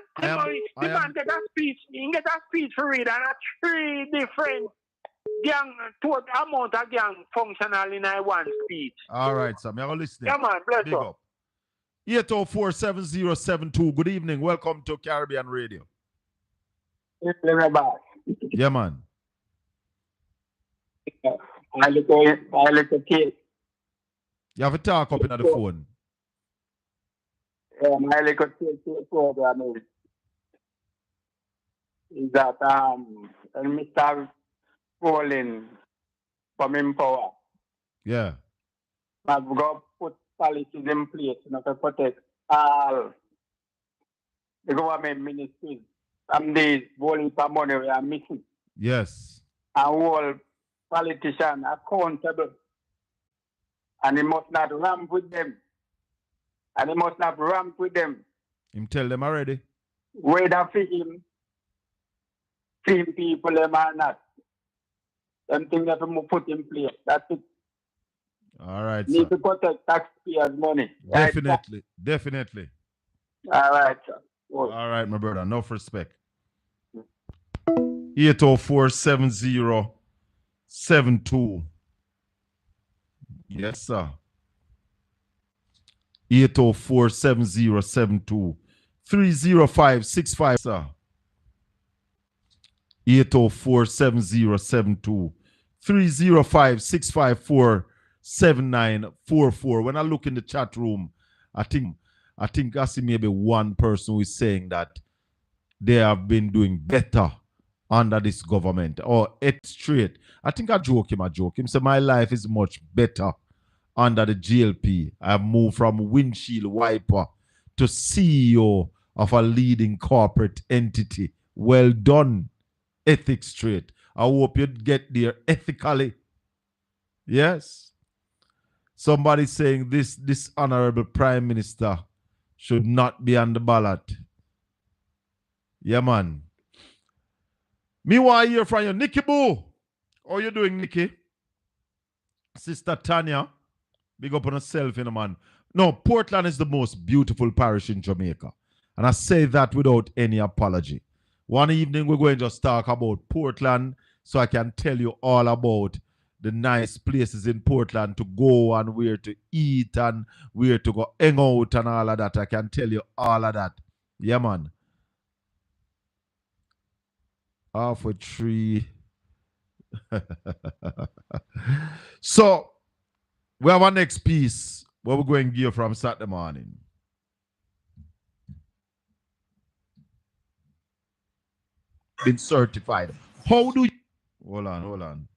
The man get a speech. He get a speech to read, and 3 different gang, total amount of gang functional in one speech. All right, Sam. You're listening. Come on, bless up. 804-7072. Good evening. Welcome to Caribbean Radio. Yeah, man. I look at kid. You have a talk up in the phone. Yeah, my little kid program is that Mr. Colin from Empower. Yeah. I've got put policies in place to protect all the government ministries. Some days, volume for money we are missing. Yes. And all politicians accountable. And he must not ramp with them. And he must not ramp with them. Him tell them already. Whether for him, people them or not. Them things that we put in place. That's it. All right, Need sir. to protect taxpayers' money. Definitely. Right, Definitely. all right, sir. All right, my brother. Enough respect. 804-7072. Yes, sir. 804-7072. 30565, sir. 804-7072. 305-654-7944. When I look in the chat room, I think I see maybe one person who is saying that they have been doing better under this government. Or it's straight. I think I joke him. Say my life is much better under the GLP. I have moved from windshield wiper to CEO of a leading corporate entity. Well done, ethics straight. I hope you get there ethically. Yes. Somebody saying this honorable Prime Minister should not be on the ballot. Yeah, man. Me want to hear from you. Nikki Boo. How you doing, Nikki? Sister Tanya. Big up on yourself, you know, man. No, Portland is the most beautiful parish in Jamaica. And I say that without any apology. One evening, we're going to just talk about Portland so I can tell you all about the nice places in Portland to go and where to eat and where to go hang out and all of that. I can tell you all of that. Yeah, man. Half a tree. So, we have our next piece where we're going to give from Saturday morning. Been certified. How do you... Hold on.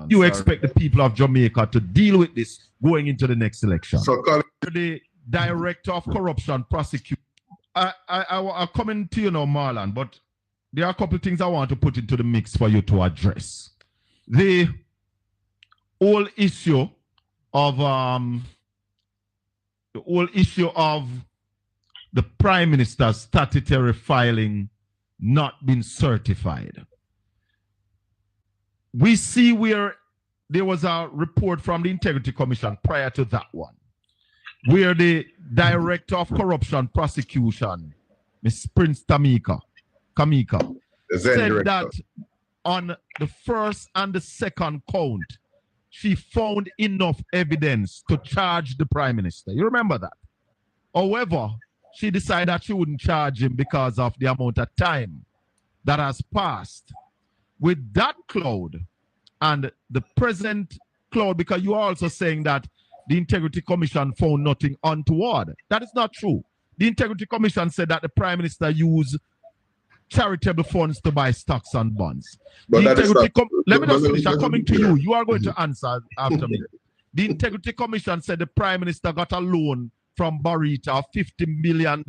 You Sorry. expect the people of Jamaica to deal with this going into the next election? So, Colin, the Director of Corruption Prosecution. I'm coming to you now, Marlon, but there are a couple of things I want to put into the mix for you to address. The whole issue of the Prime Minister's statutory filing not been certified. We see where there was a report from the Integrity Commission prior to that one, where the Director of Corruption Prosecution, Ms. Prince Kamika, said that on the first and the second count, she found enough evidence to charge the Prime Minister. You remember that? However, she decided that she wouldn't charge him because of the amount of time that has passed. With that cloud and the present cloud, because you are also saying that the Integrity Commission found nothing untoward. That is not true. The Integrity Commission said that the Prime Minister used charitable funds to buy stocks and bonds. But let me just finish. I'm coming to you. You are going to answer after me. The Integrity Commission said the Prime Minister got a loan from Barita of $50 million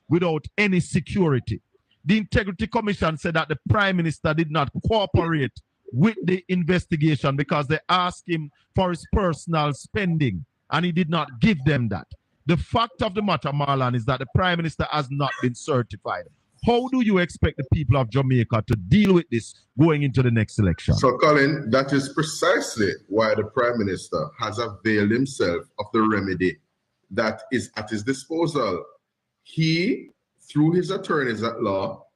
without any security. The Integrity Commission said that the Prime Minister did not cooperate with the investigation because they asked him for his personal spending and he did not give them that. The fact of the matter, Marlon, is that the Prime Minister has not been certified. How do you expect the people of Jamaica to deal with this going into the next election? So, Colin, that is precisely why the Prime Minister has availed himself of the remedy that is at his disposal. He, through his attorneys at law,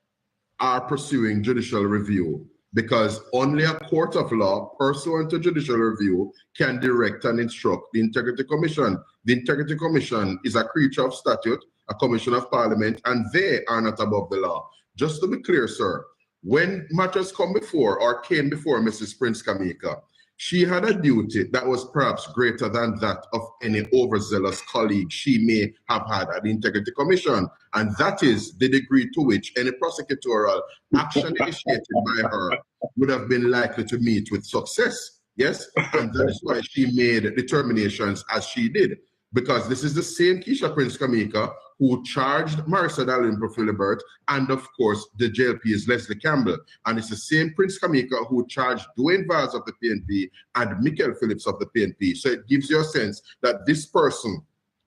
are pursuing judicial review because only a court of law pursuant to judicial review can direct and instruct the Integrity Commission. The Integrity Commission is a creature of statute, a commission of parliament, and they are not above the law. Just to be clear, sir, when matters come before or came before Mrs. Prince Kamika, she had a duty that was perhaps greater than that of any overzealous colleague she may have had at the Integrity Commission, and that is the degree to which any prosecutorial action initiated by her would have been likely to meet with success. Yes, and that is why she made determinations as she did. Because this is the same Keisha Prince Kamika who charged Marissa Dallin-Profilibert and, of course, the JLP's Leslie Campbell. And it's the same Prince Kamika who charged Dwayne Vaz of the PNP and Michael Phillips of the PNP. So it gives you a sense that this person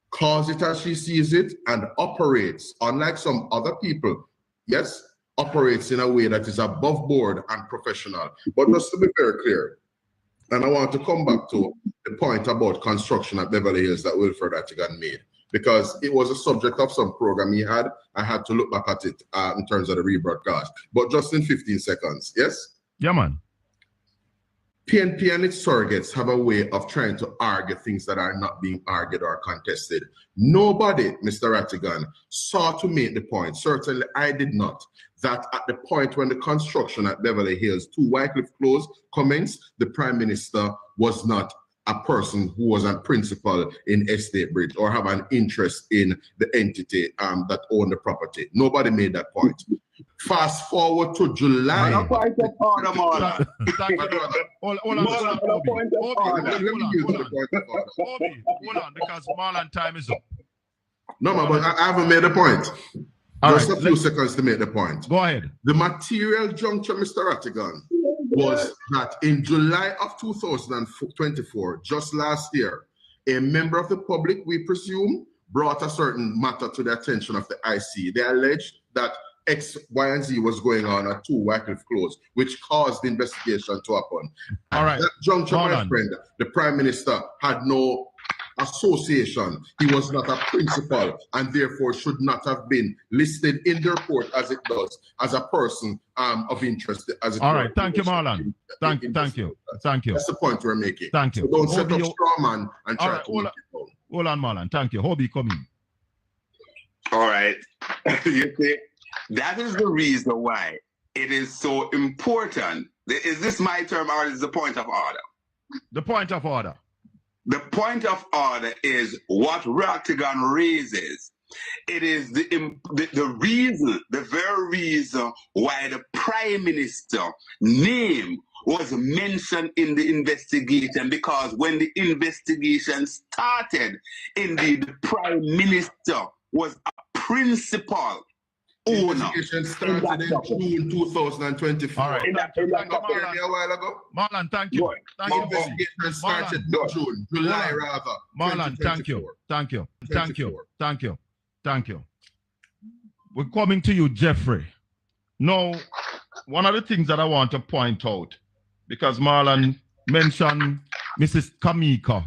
calls it as she sees it and operates, unlike some other people, yes, operates in a way that is above board and professional. But just to be very clear, and I want to come back to the point about construction at Beverly Hills that Wilfred Attigan made, because it was a subject of some program he had. I had to look back at it in terms of the rebroadcast. But just in 15 seconds, yes? Yeah, man. PNP and its surrogates have a way of trying to argue things that are not being argued or contested. Nobody, Mr. Attigan, saw to make the point, certainly I did not, that at the point when the construction at Beverly Hills to Wycliffe Close commenced, the Prime Minister was not a person who was a principal in Estate Bridge or have an interest in the entity that owned the property. Nobody made that point. Fast forward to July. Hold on, because Marlon time is up. No, man, but I haven't made a point. Just a few seconds to make the point. Go ahead. The material juncture, Mr. Attigan, was that in July of 2024, just last year, a member of the public, we presume, brought a certain matter to the attention of the IC. They alleged that X, Y, and Z was going on at 2 Wycliffe Close, which caused the investigation to happen. All right. At that juncture, Hold my on. friend, the Prime Minister had no association. He was not a principal and therefore should not have been listed in the report as it does as a person of interest. As it all right, thank you, Marlon. Thank you. Thank you. That's the point we're making. Thank you. So don't set up straw man and try to knock it down. Hold on, Marlon. Thank you. Hobie, come in. All right. You see, that is the reason why it is so important. Is this my term or is the point of order? The point of order. The point of order is what Ratigan raises. It is the reason, the very reason why the Prime Minister name was mentioned in the investigation, because when the investigation started, indeed, the Prime Minister was a principal owner. Investigation started in June 2024. All right. Marlon, thank you. Thank you. Investigation started in June, July rather. Marlon, thank you. Thank you. Thank you. Thank you. Thank you. We're coming to you, Jeffrey. Now, one of the things that I want to point out, because Marlon mentioned Mrs. Kamika,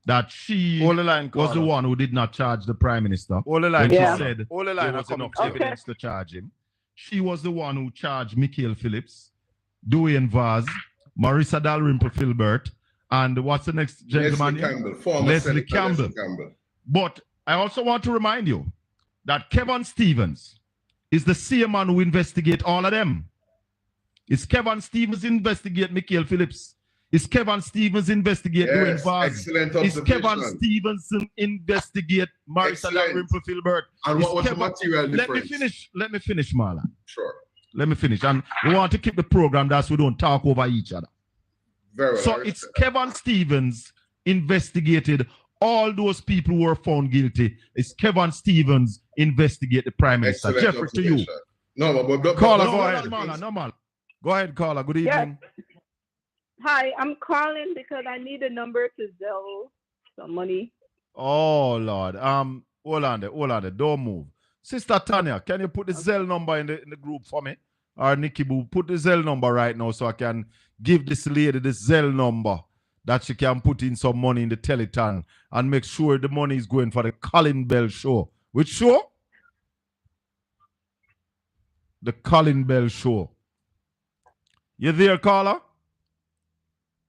that she was the one who did not charge the Prime Minister. When she said there was enough evidence to charge him. She was the one who charged Michael Phillips, Dwayne Vaz, Marissa Dalrymple Filbert, and what's the next gentleman? Leslie Campbell. But I also want to remind you that Kevin Stevens is the same man who investigate all of them. It's Kevin Stevens investigate Michael Phillips. It's Kevin Stevens investigate Dwayne Vaz. It's Kevin Stevenson investigate Marissa Dalrymple Filbert. And what was the material difference? Let me finish, Marlon. Sure. Let me finish. And we want to keep the program that so we don't talk over each other. Very well. So it's Kevin Stevens investigated all those people who were found guilty. It's Kevin Stevens investigate the Prime Minister. Jeffrey, to you. Caller, go ahead. Marlon. Go ahead, caller. Good evening. Yes. Hi, I'm calling because I need a number to Zelle some money. Oh, Lord. Hold on there. Don't move. Sister Tanya, can you put the Zelle number in the group for me? Or Nikki Boo, put the Zelle number right now so I can give this lady the Zelle number that she can put in some money in the Teleton and make sure the money is going for the Colin Bell show. Which show? The Colin Bell show. You there, caller?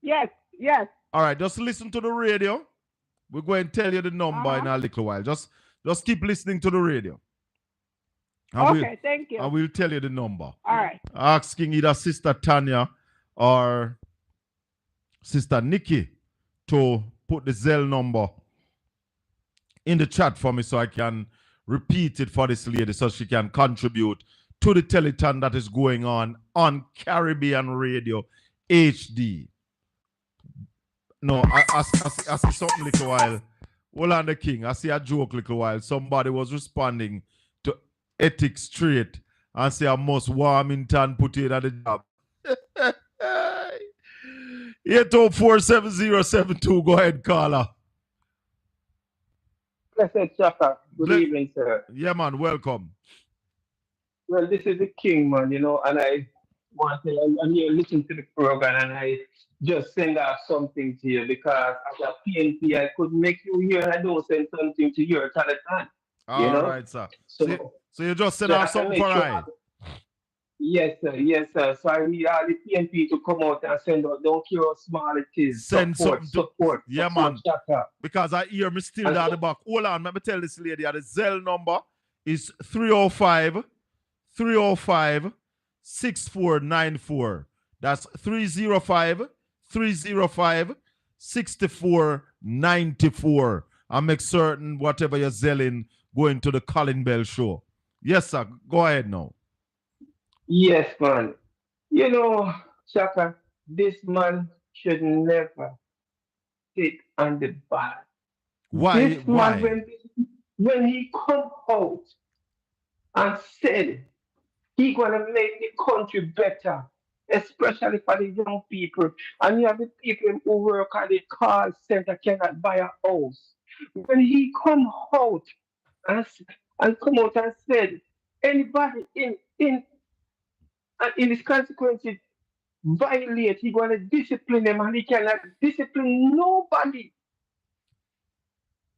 Yes. All right, just listen to the radio. We're going to tell you the number in a little while. Just keep listening to the radio. And thank you. I will tell you the number. All right. Asking either Sister Tanya or Sister Nikki to put the Zelle number in the chat for me so I can repeat it for this lady so she can contribute to the telethon that is going on Caribbean Radio HD. No, I see something little while. Hold on, the king. I see a joke little while. Somebody was responding to Ethics Straight and say I must Warmington put in at the job. 804-7072. Go ahead, caller. Blessed Chaka. Good evening, sir. Yeah, man. Welcome. Well, this is the king, man, and I want to, I'm here listening to the program, and I just send out something to you because as a PNP, I could make you hear, and I don't send something to you at the time. All right, sir. So you just send out something for I. Yes, sir. So I need all the PNP to come out and send out. Don't care how small it is. Send support. Yeah, man. Because I hear me still down the back. Hold on, let me tell this lady the Zelle number is 305-6494. That's 305-6494. And make certain whatever you're selling going to the Colin Bell show. Yes, sir. Go ahead now. Yes, man. Chaka, this man should never sit on the ballot. Why? This man, when he come out and said he gonna make the country better, especially for the young people, and you have the people who work at the call center cannot buy a house. When he come out and said anybody in his consequences violate, he gonna discipline them, and he cannot discipline nobody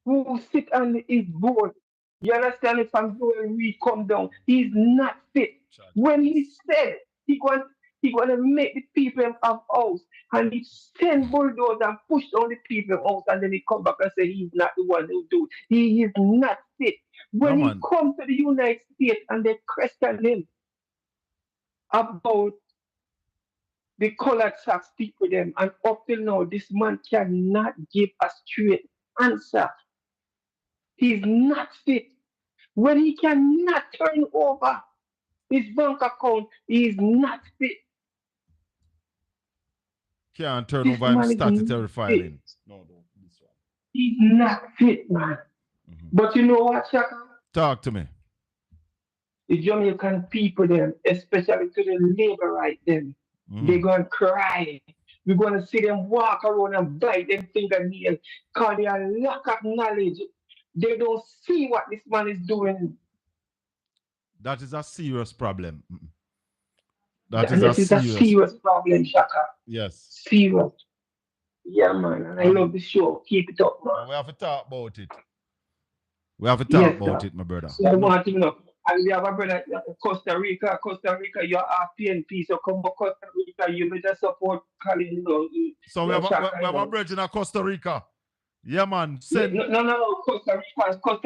who sit on his board. You understand it from where we come down. He's not fit. When he said he gonna make the people of house, and he send bulldozer and push down the people house, and then he come back and say he's not the one who do it. He is not fit. When he come to the United States and they question him about the colored socks speak with them, and up till now, this man cannot give a straight answer. He's not fit. When he cannot turn over his bank account, he is not fit. Can't turn over him statutory filing. No. He's not fit, man. But you know what, Shaka? Talk to me. The Jamaican people, them, especially to the labor right, them, they're going to cry. We're going to see them walk around and bite them fingernails because they are lack of knowledge. They don't see what this man is doing. That is a serious problem. That is a serious problem, Shaka. Yes. Serious. Yeah, man. And I love the show. Keep it up, man. We have to talk about it. We have to talk about it, my brother. So I want to know. And we have a brother Costa Rica. Costa Rica, you're a PNP, so come to Costa Rica, you better support Colin. So we have a brother in Costa Rica. Yeah, man. No. Costa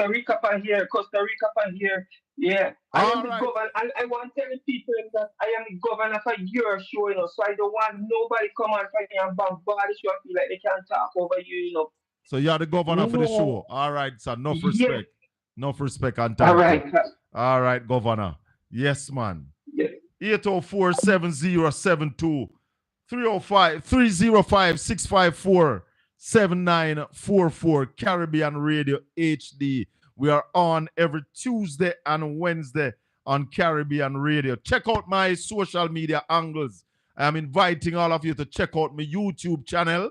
Rica from here. Costa Rica from here. Yeah. I am the governor. And I want to tell the people that I am the governor for your show, so I don't want nobody come on for me and bombard the show and feel like they can talk over you, So you're the governor for the show. All right, sir. Enough respect. Yeah. Enough respect and time. All right. All right, governor. Yes, man. Yes. 804-7072 305-654-7944 Caribbean Radio HD. We are on every Tuesday and Wednesday on Caribbean Radio. Check out my social media angles. I am inviting all of you to check out my YouTube channel.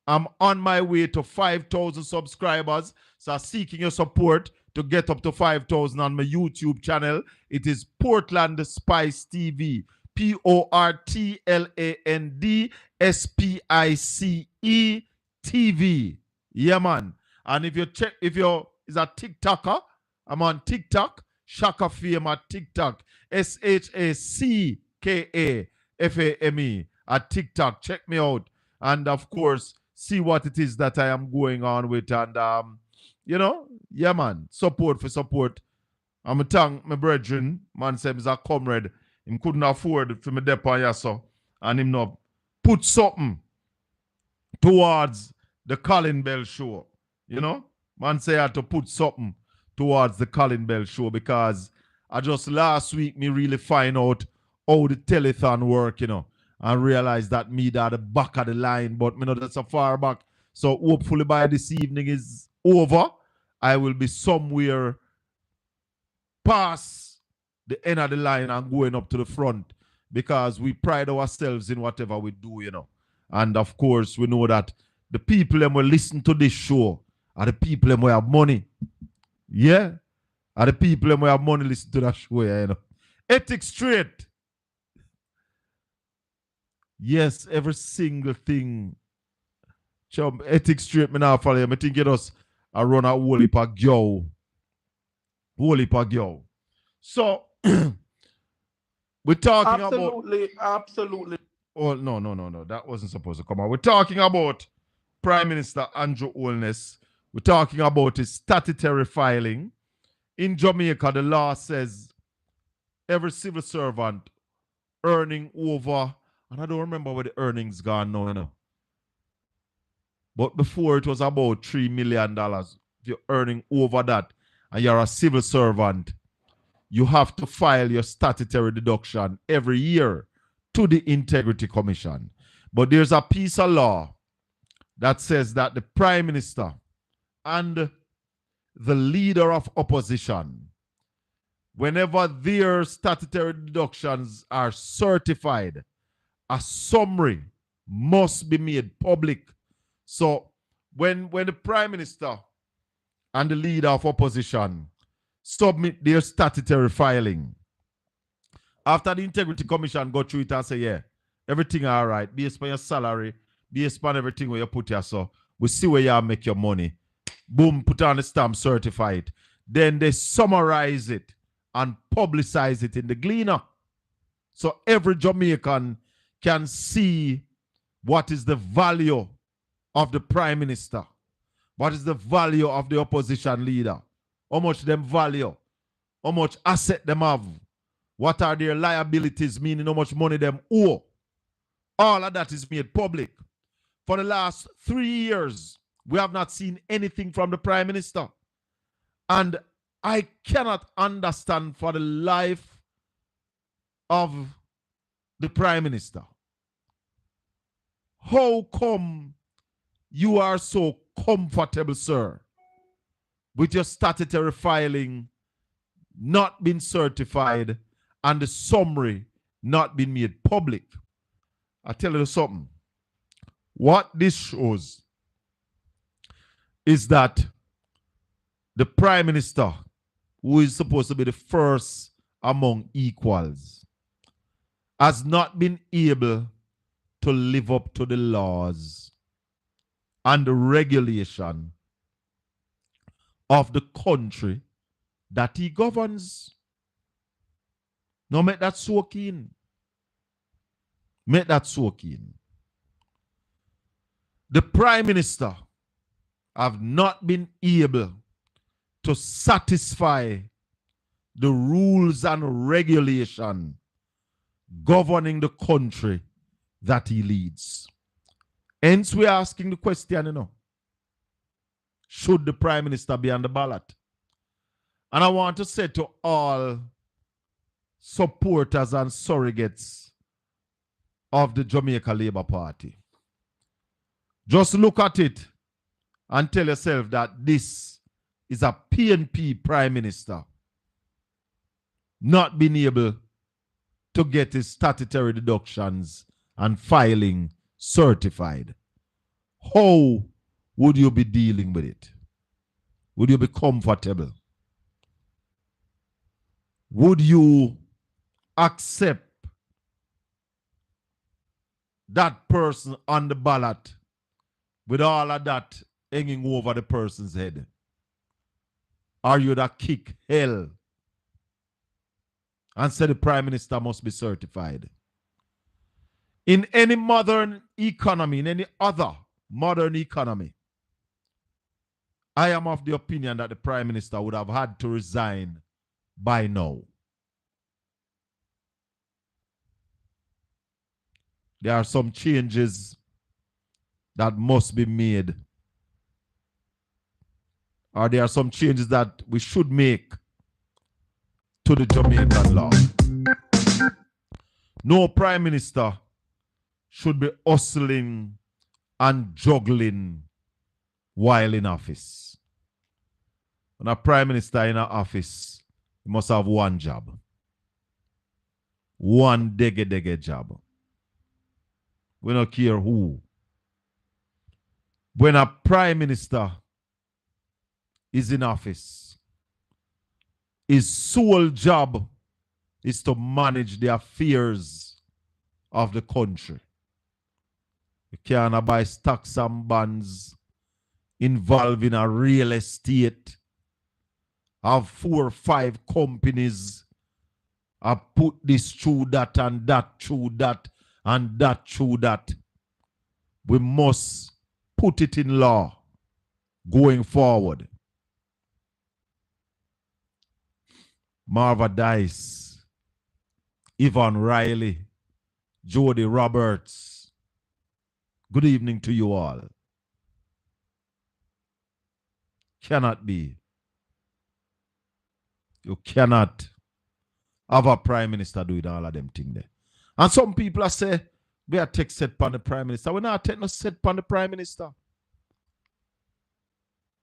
I'm on my way to 5,000 subscribers. So seeking your support to get up to 5,000 on my YouTube channel. It is Portland Spice TV. PortlandSpice TV. Yeah, man. And if you're is a TikToker, I'm on TikTok. Shaka Fame at TikTok. SHACKAFAME at TikTok. Check me out. And of course, see what it is that I am going on with. And yeah, man. Support for support. I'm a thank my brethren. Man said he's a comrade. Him couldn't afford for me dep on yaso. And him not put something towards the Colin Bell show. Man say I had to put something towards the Colin Bell show because I just last week me really find out how the telethon work, and realize that me at the back of the line, but me know that's so far back. So hopefully by this evening is over, I will be somewhere past the end of the line and going up to the front because we pride ourselves in whatever we do, And of course, we know that the people that will listen to this show are the people that will have money. Yeah? Are the people that will have money listen to that show, Ethics straight. Yes, every single thing. Ethics straight, me now follow you. I think it us a run a whole heap of girl. Whole heap of girl. So, we're talking about... Absolutely. Oh, no. That wasn't supposed to come out. We're talking about Prime Minister Andrew Holness. We're talking about his statutory filing. In Jamaica, the law says every civil servant earning over... And I don't remember where the earnings gone now, But before it was about $3 million. If you're earning over that and you're a civil servant, you have to file your statutory deduction every year to the Integrity Commission. But there's a piece of law that says that the Prime Minister and the leader of opposition, whenever their statutory deductions are certified, a summary must be made public. So when the Prime Minister and the leader of opposition submit their statutory filing. After the Integrity Commission go through it and say, yeah, everything all right, based on your salary, based on everything where you put here, so we see where you make your money. Boom, put on the stamp, certify it. Then they summarize it and publicize it in the Gleaner. So every Jamaican can see what is the value of the Prime Minister. What is the value of the opposition leader? How much them value? How much asset them have? What are their liabilities, meaning how much money them owe? All of that is made public. For the last 3 years, we have not seen anything from the Prime Minister. And I cannot understand for the life of the Prime Minister. How come you are so comfortable, sir, with your statutory filing not being certified and the summary not being made public? I tell you something. What this shows is that the Prime Minister, who is supposed to be the first among equals, has not been able to live up to the laws and the regulation of the country that he governs. Now make that soak in. Make that soak in. The Prime Minister have not been able to satisfy the rules and regulation governing the country that he leads. Hence, we're asking the question, should the Prime Minister be on the ballot? And I want to say to all supporters and surrogates of the Jamaica Labour Party, just look at it and tell yourself that this is a PNP Prime Minister not being able to get his statutory deductions and filing certified. How would you be dealing with it? Would you be comfortable? Would you accept that person on the ballot with all of that hanging over the person's head? Or you that kick hell and say the Prime Minister must be certified? In any modern economy, in any other modern economy, I am of the opinion that the Prime Minister would have had to resign by now. There are some changes that must be made, or there are some changes that we should make to the Jamaican law. No Prime Minister should be hustling and juggling while in office. When a Prime Minister in office, he must have one job. One dege job. We don't care who. When a Prime Minister is in office, his sole job is to manage the affairs of the country. You can't buy stocks and bonds involving a real estate, have 4 or 5 companies, have put this through that and that through that and that through that. We must put it in law going forward. Marva Dice, Yvonne Riley, Jody Roberts, good evening to you all. Cannot be. You cannot have a Prime Minister doing all of them things there. And some people are say, we are take set upon the Prime Minister. We're not taking no set upon the Prime Minister.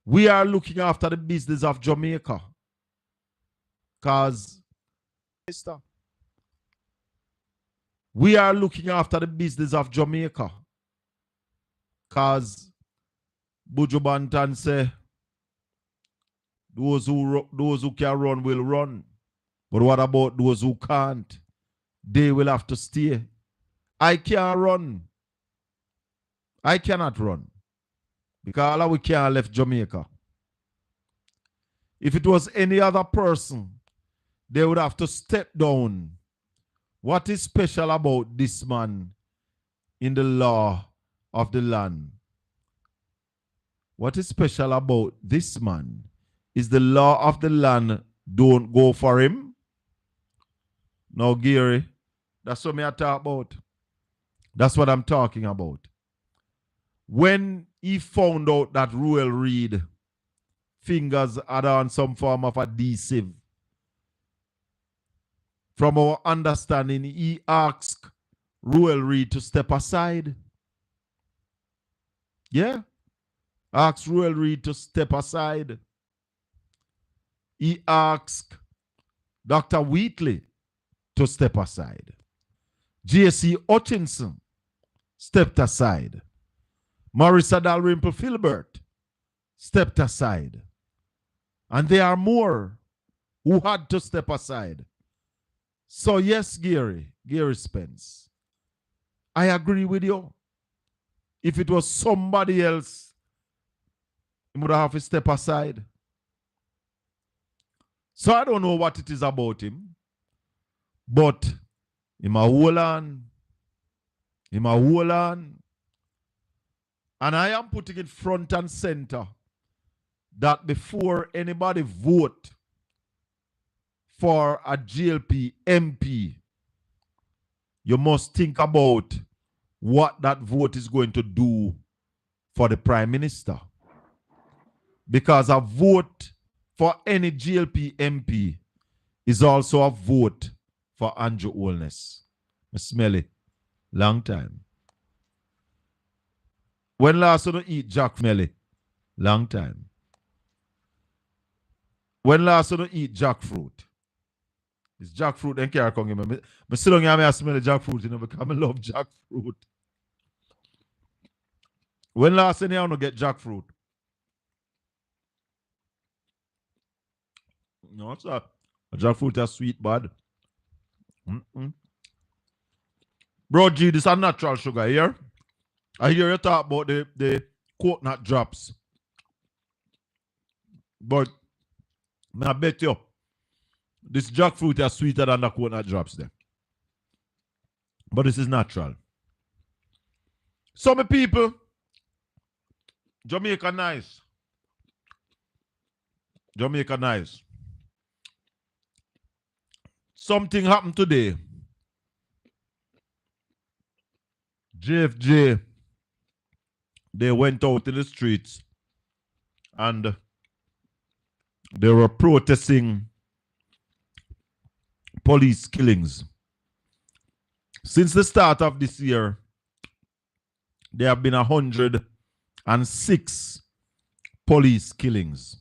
We are looking after the business of Jamaica. Because we are looking after the business of Jamaica. Because Buju Banton say, Those who can run will run. But what about those who can't? They will have to stay. I can't run. I cannot run. Because all we can't left Jamaica. If it was any other person, they would have to step down. What is special about this man in the law of the land? What is special about this man is the law of the land don't go for him. Now, Gary, that's what I talk about. That's what I'm talking about. When he found out that Ruel Reid fingers had on some form of adhesive, from our understanding, he asked Ruel Reid to step aside. Yeah. Asked Ruel Reid to step aside. He asked Dr. Wheatley to step aside. J.C. Hutchinson stepped aside. Marissa Dalrymple Filbert stepped aside. And there are more who had to step aside. So yes, Gary Spence, I agree with you. If it was somebody else, he would have to step aside. So I don't know what it is about him, but him a hold on. And I am putting it front and center that before anybody vote for a GLP MP, you must think about what that vote is going to do for the Prime Minister. Because a vote for any GLP MP is also a vote for Andrew Holness. I smell it. Long time. When last you eat Jack Melly? Long time. When last you eat jackfruit? It's jackfruit and carry come here. I sit down here and I smell the jackfruit, you know, because I love jackfruit. When last you don't get jackfruit? No, it's not. Jackfruit is sweet, bad. Bro, G, this is natural sugar here. I hear you talk about the coconut drops. But I bet you, this jackfruit is sweeter than the coconut drops there. But this is natural. Some people, Jamaica nice. Jamaica nice. Something happened today. JFJ, they went out in the streets and they were protesting police killings. Since the start of this year, there have been 106 police killings.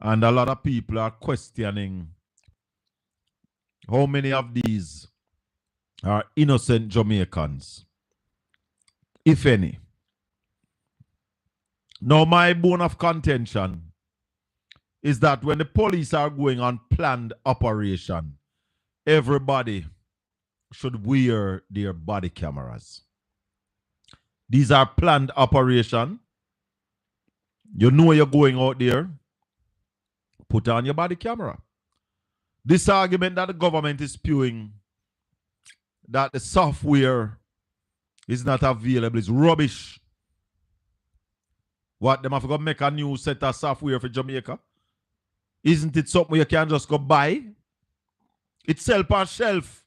And a lot of people are questioning how many of these are innocent Jamaicans, if any. Now, my bone of contention is that when the police are going on planned operation, everybody should wear their body cameras. These are planned operation. You know you're going out there, put on your body camera. This argument that the government is spewing that the software is not available is rubbish. What, them have to go make a new set of software for Jamaica? Isn't it something you can just go buy? It's sell on shelf.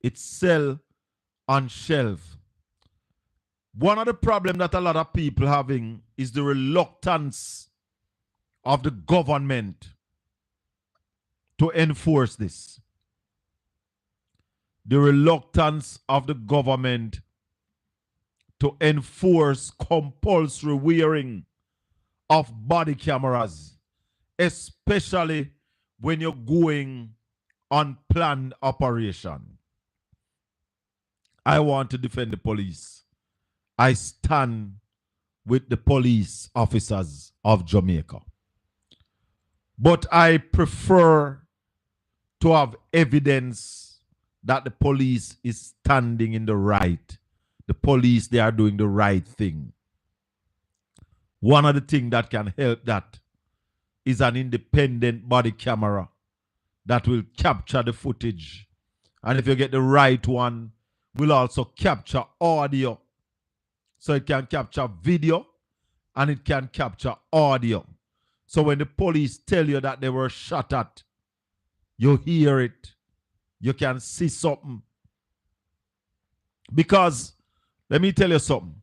It's sell on shelf. One of the problems that a lot of people having is the reluctance of the government to enforce this. The reluctance of the government to enforce compulsory wearing of body cameras, especially when you're going on planned operation. I want to defend the police. I stand with the police officers of Jamaica. But I prefer to have evidence that the police is standing in the right. The police, they are doing the right thing. One of the things that can help that is an independent body camera that will capture the footage. And if you get the right one, will also capture audio. So it can capture video and it can capture audio. So when the police tell you that they were shot at, you hear it. You can see something. Because, let me tell you something.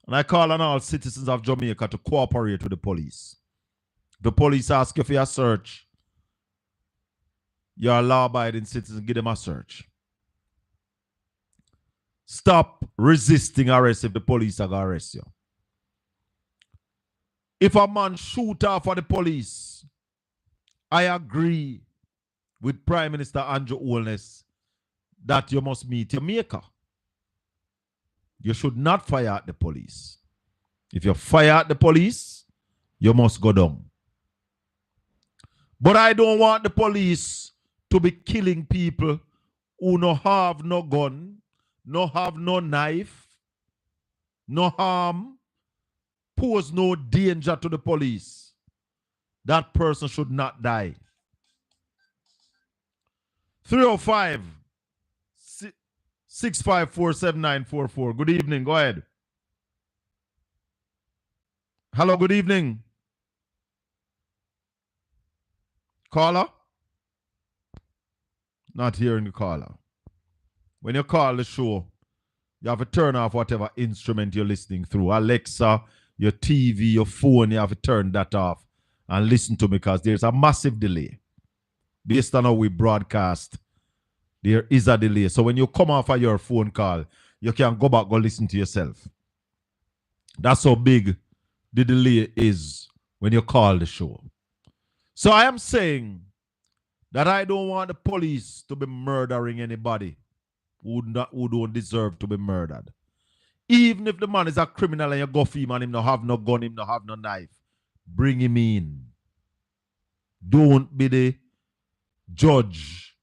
And I call on all citizens of Jamaica to cooperate with the police. The police ask you for a search. You're a law-abiding citizen, give them a search. Stop resisting arrest if the police are going to arrest you. If a man shoot off for the police, I agree with Prime Minister Andrew Holness that you must meet your maker. You should not fire at the police. If you fire at the police, you must go down. But I don't want the police to be killing people who no have no gun, no have no knife, no harm, pose no danger to the police. That person should not die. 305 654 7944. Good evening. Go ahead. Hello, good evening. Caller? Not hearing the caller. When you call the show, you have to turn off whatever instrument you're listening through. Alexa, your TV, your phone, you have to turn that off and listen to me because there's a massive delay. Based on how we broadcast, there is a delay. So when you come off of your phone call, you can go back, go listen to yourself. That's how big the delay is when you call the show. So I am saying that I don't want the police to be murdering anybody who don't deserve to be murdered. Even if the man is a criminal and you go for him and him no have no gun, him no have no knife, bring him in. Don't be the judge,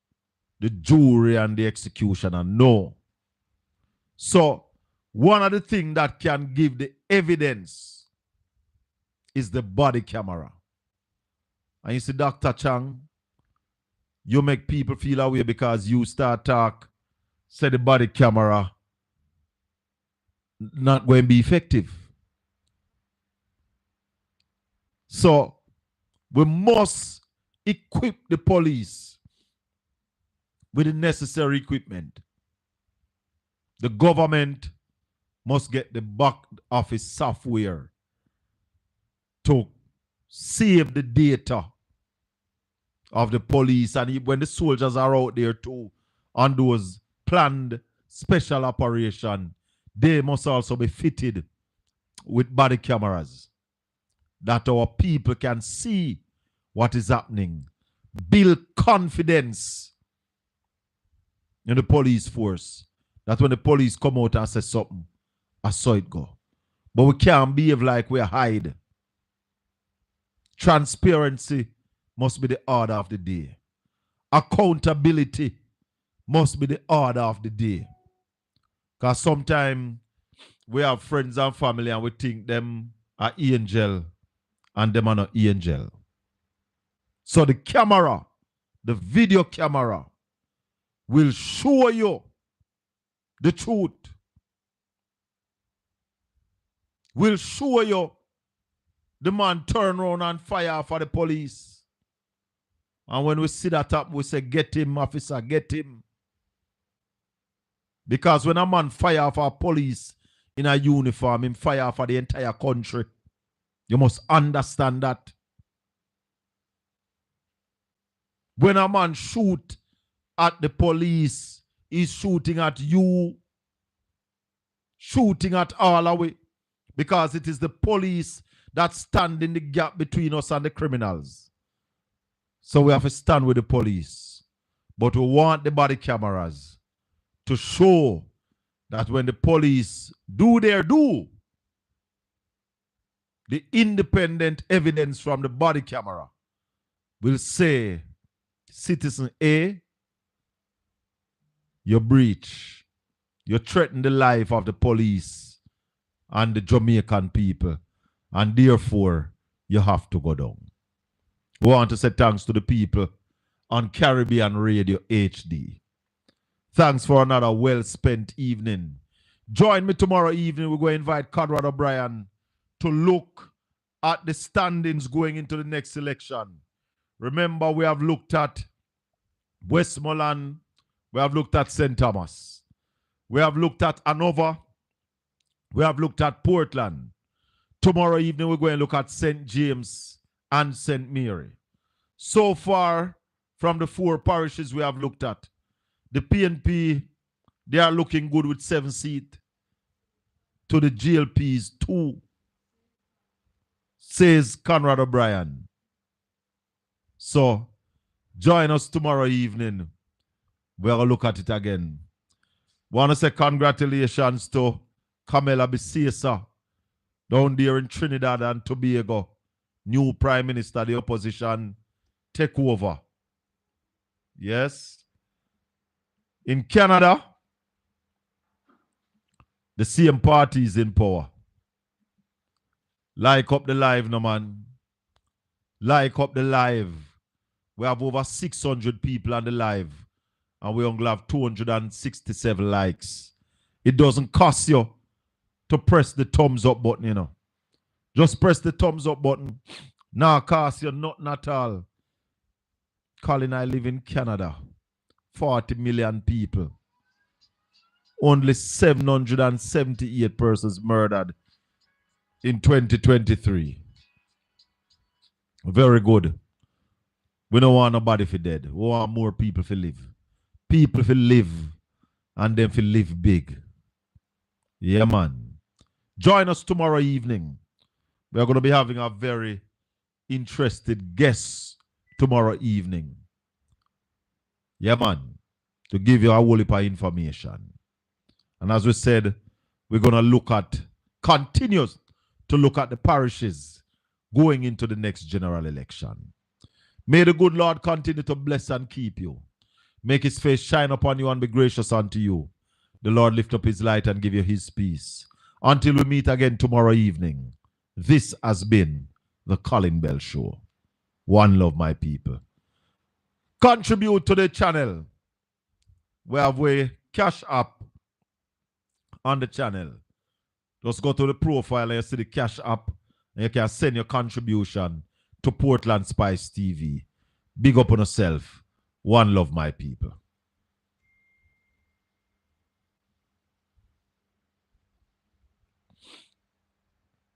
the jury, and the executioner. No. So, one of the things that can give the evidence is the body camera. And you see, Dr. Chang, you make people feel away because you start talk, say the body camera not going to be effective. So, we must equip the police with the necessary equipment. The government must get the back office software to save the data of the police, and when the soldiers are out there too on those planned special operation, they must also be fitted with body cameras that our people can see what is happening. Build confidence in the police force that when the police come out and say something, I saw it go. But we can't behave like we hide. Transparency must be the order of the day. Accountability must be the order of the day. Because sometimes we have friends and family and we think them are angel and them are not angel. So the camera, the video camera, will show you the truth. Will show you the man turn around and fire for the police. And when we see that up, we say, get him, officer, get him. Because when a man fire for police in a uniform, him fire for the entire country. You must understand that. When a man shoot at the police, he's shooting at you, shooting at all of we, because it is the police that stand in the gap between us and the criminals. So we have to stand with the police. But we want the body cameras to show that when the police do their do, the independent evidence from the body camera will say, citizen A, you breach, you threaten the life of the police and the Jamaican people, and therefore you have to go down. We want to say thanks to the people on Caribbean Radio HD. Thanks for another well-spent evening. Join me tomorrow evening. We're going to invite Conrad O'Brien to look at the standings going into the next election. Remember, we have looked at Westmoreland. We have looked at St. Thomas. We have looked at Hanover. We have looked at Portland. Tomorrow evening, we're going to look at St. James and St. Mary. So far, from the 4 parishes we have looked at, the PNP, they are looking good with 7 seats to the GLP's 2, says Conrad O'Brien. So, join us tomorrow evening. We'll look at it again. Want to say congratulations to Kamela Bisesa down there in Trinidad and Tobago. New Prime Minister, the opposition take over. Yes. In Canada, the same party is in power. Like up the live, no man. Like up the live. We have over 600 people on the live. And we only have 267 likes. It doesn't cost you to press the thumbs up button, you know. Just press the thumbs up button. Now cost you nothing at all. Colin, I live in Canada. 40 million people. Only 778 persons murdered in 2023. Very good. We don't want nobody for dead. We want more people to live. People to live and then to live big. Yeah, man. Join us tomorrow evening. We are going to be having a very interested guest tomorrow evening. Yeah, man. To give you a whole heap of information. And as we said, we're going to look at, continues to look at the parishes going into the next general election. May the good Lord continue to bless and keep you. Make his face shine upon you and be gracious unto you. The Lord lift up his light and give you his peace. Until we meet again tomorrow evening, this has been the Colin Bell Show. One love, my people. Contribute to the channel. We have a cash app on the channel. Just go to the profile and you see the cash app and you can send your contribution to Portland Spice TV. Big up on yourself. One love, my people.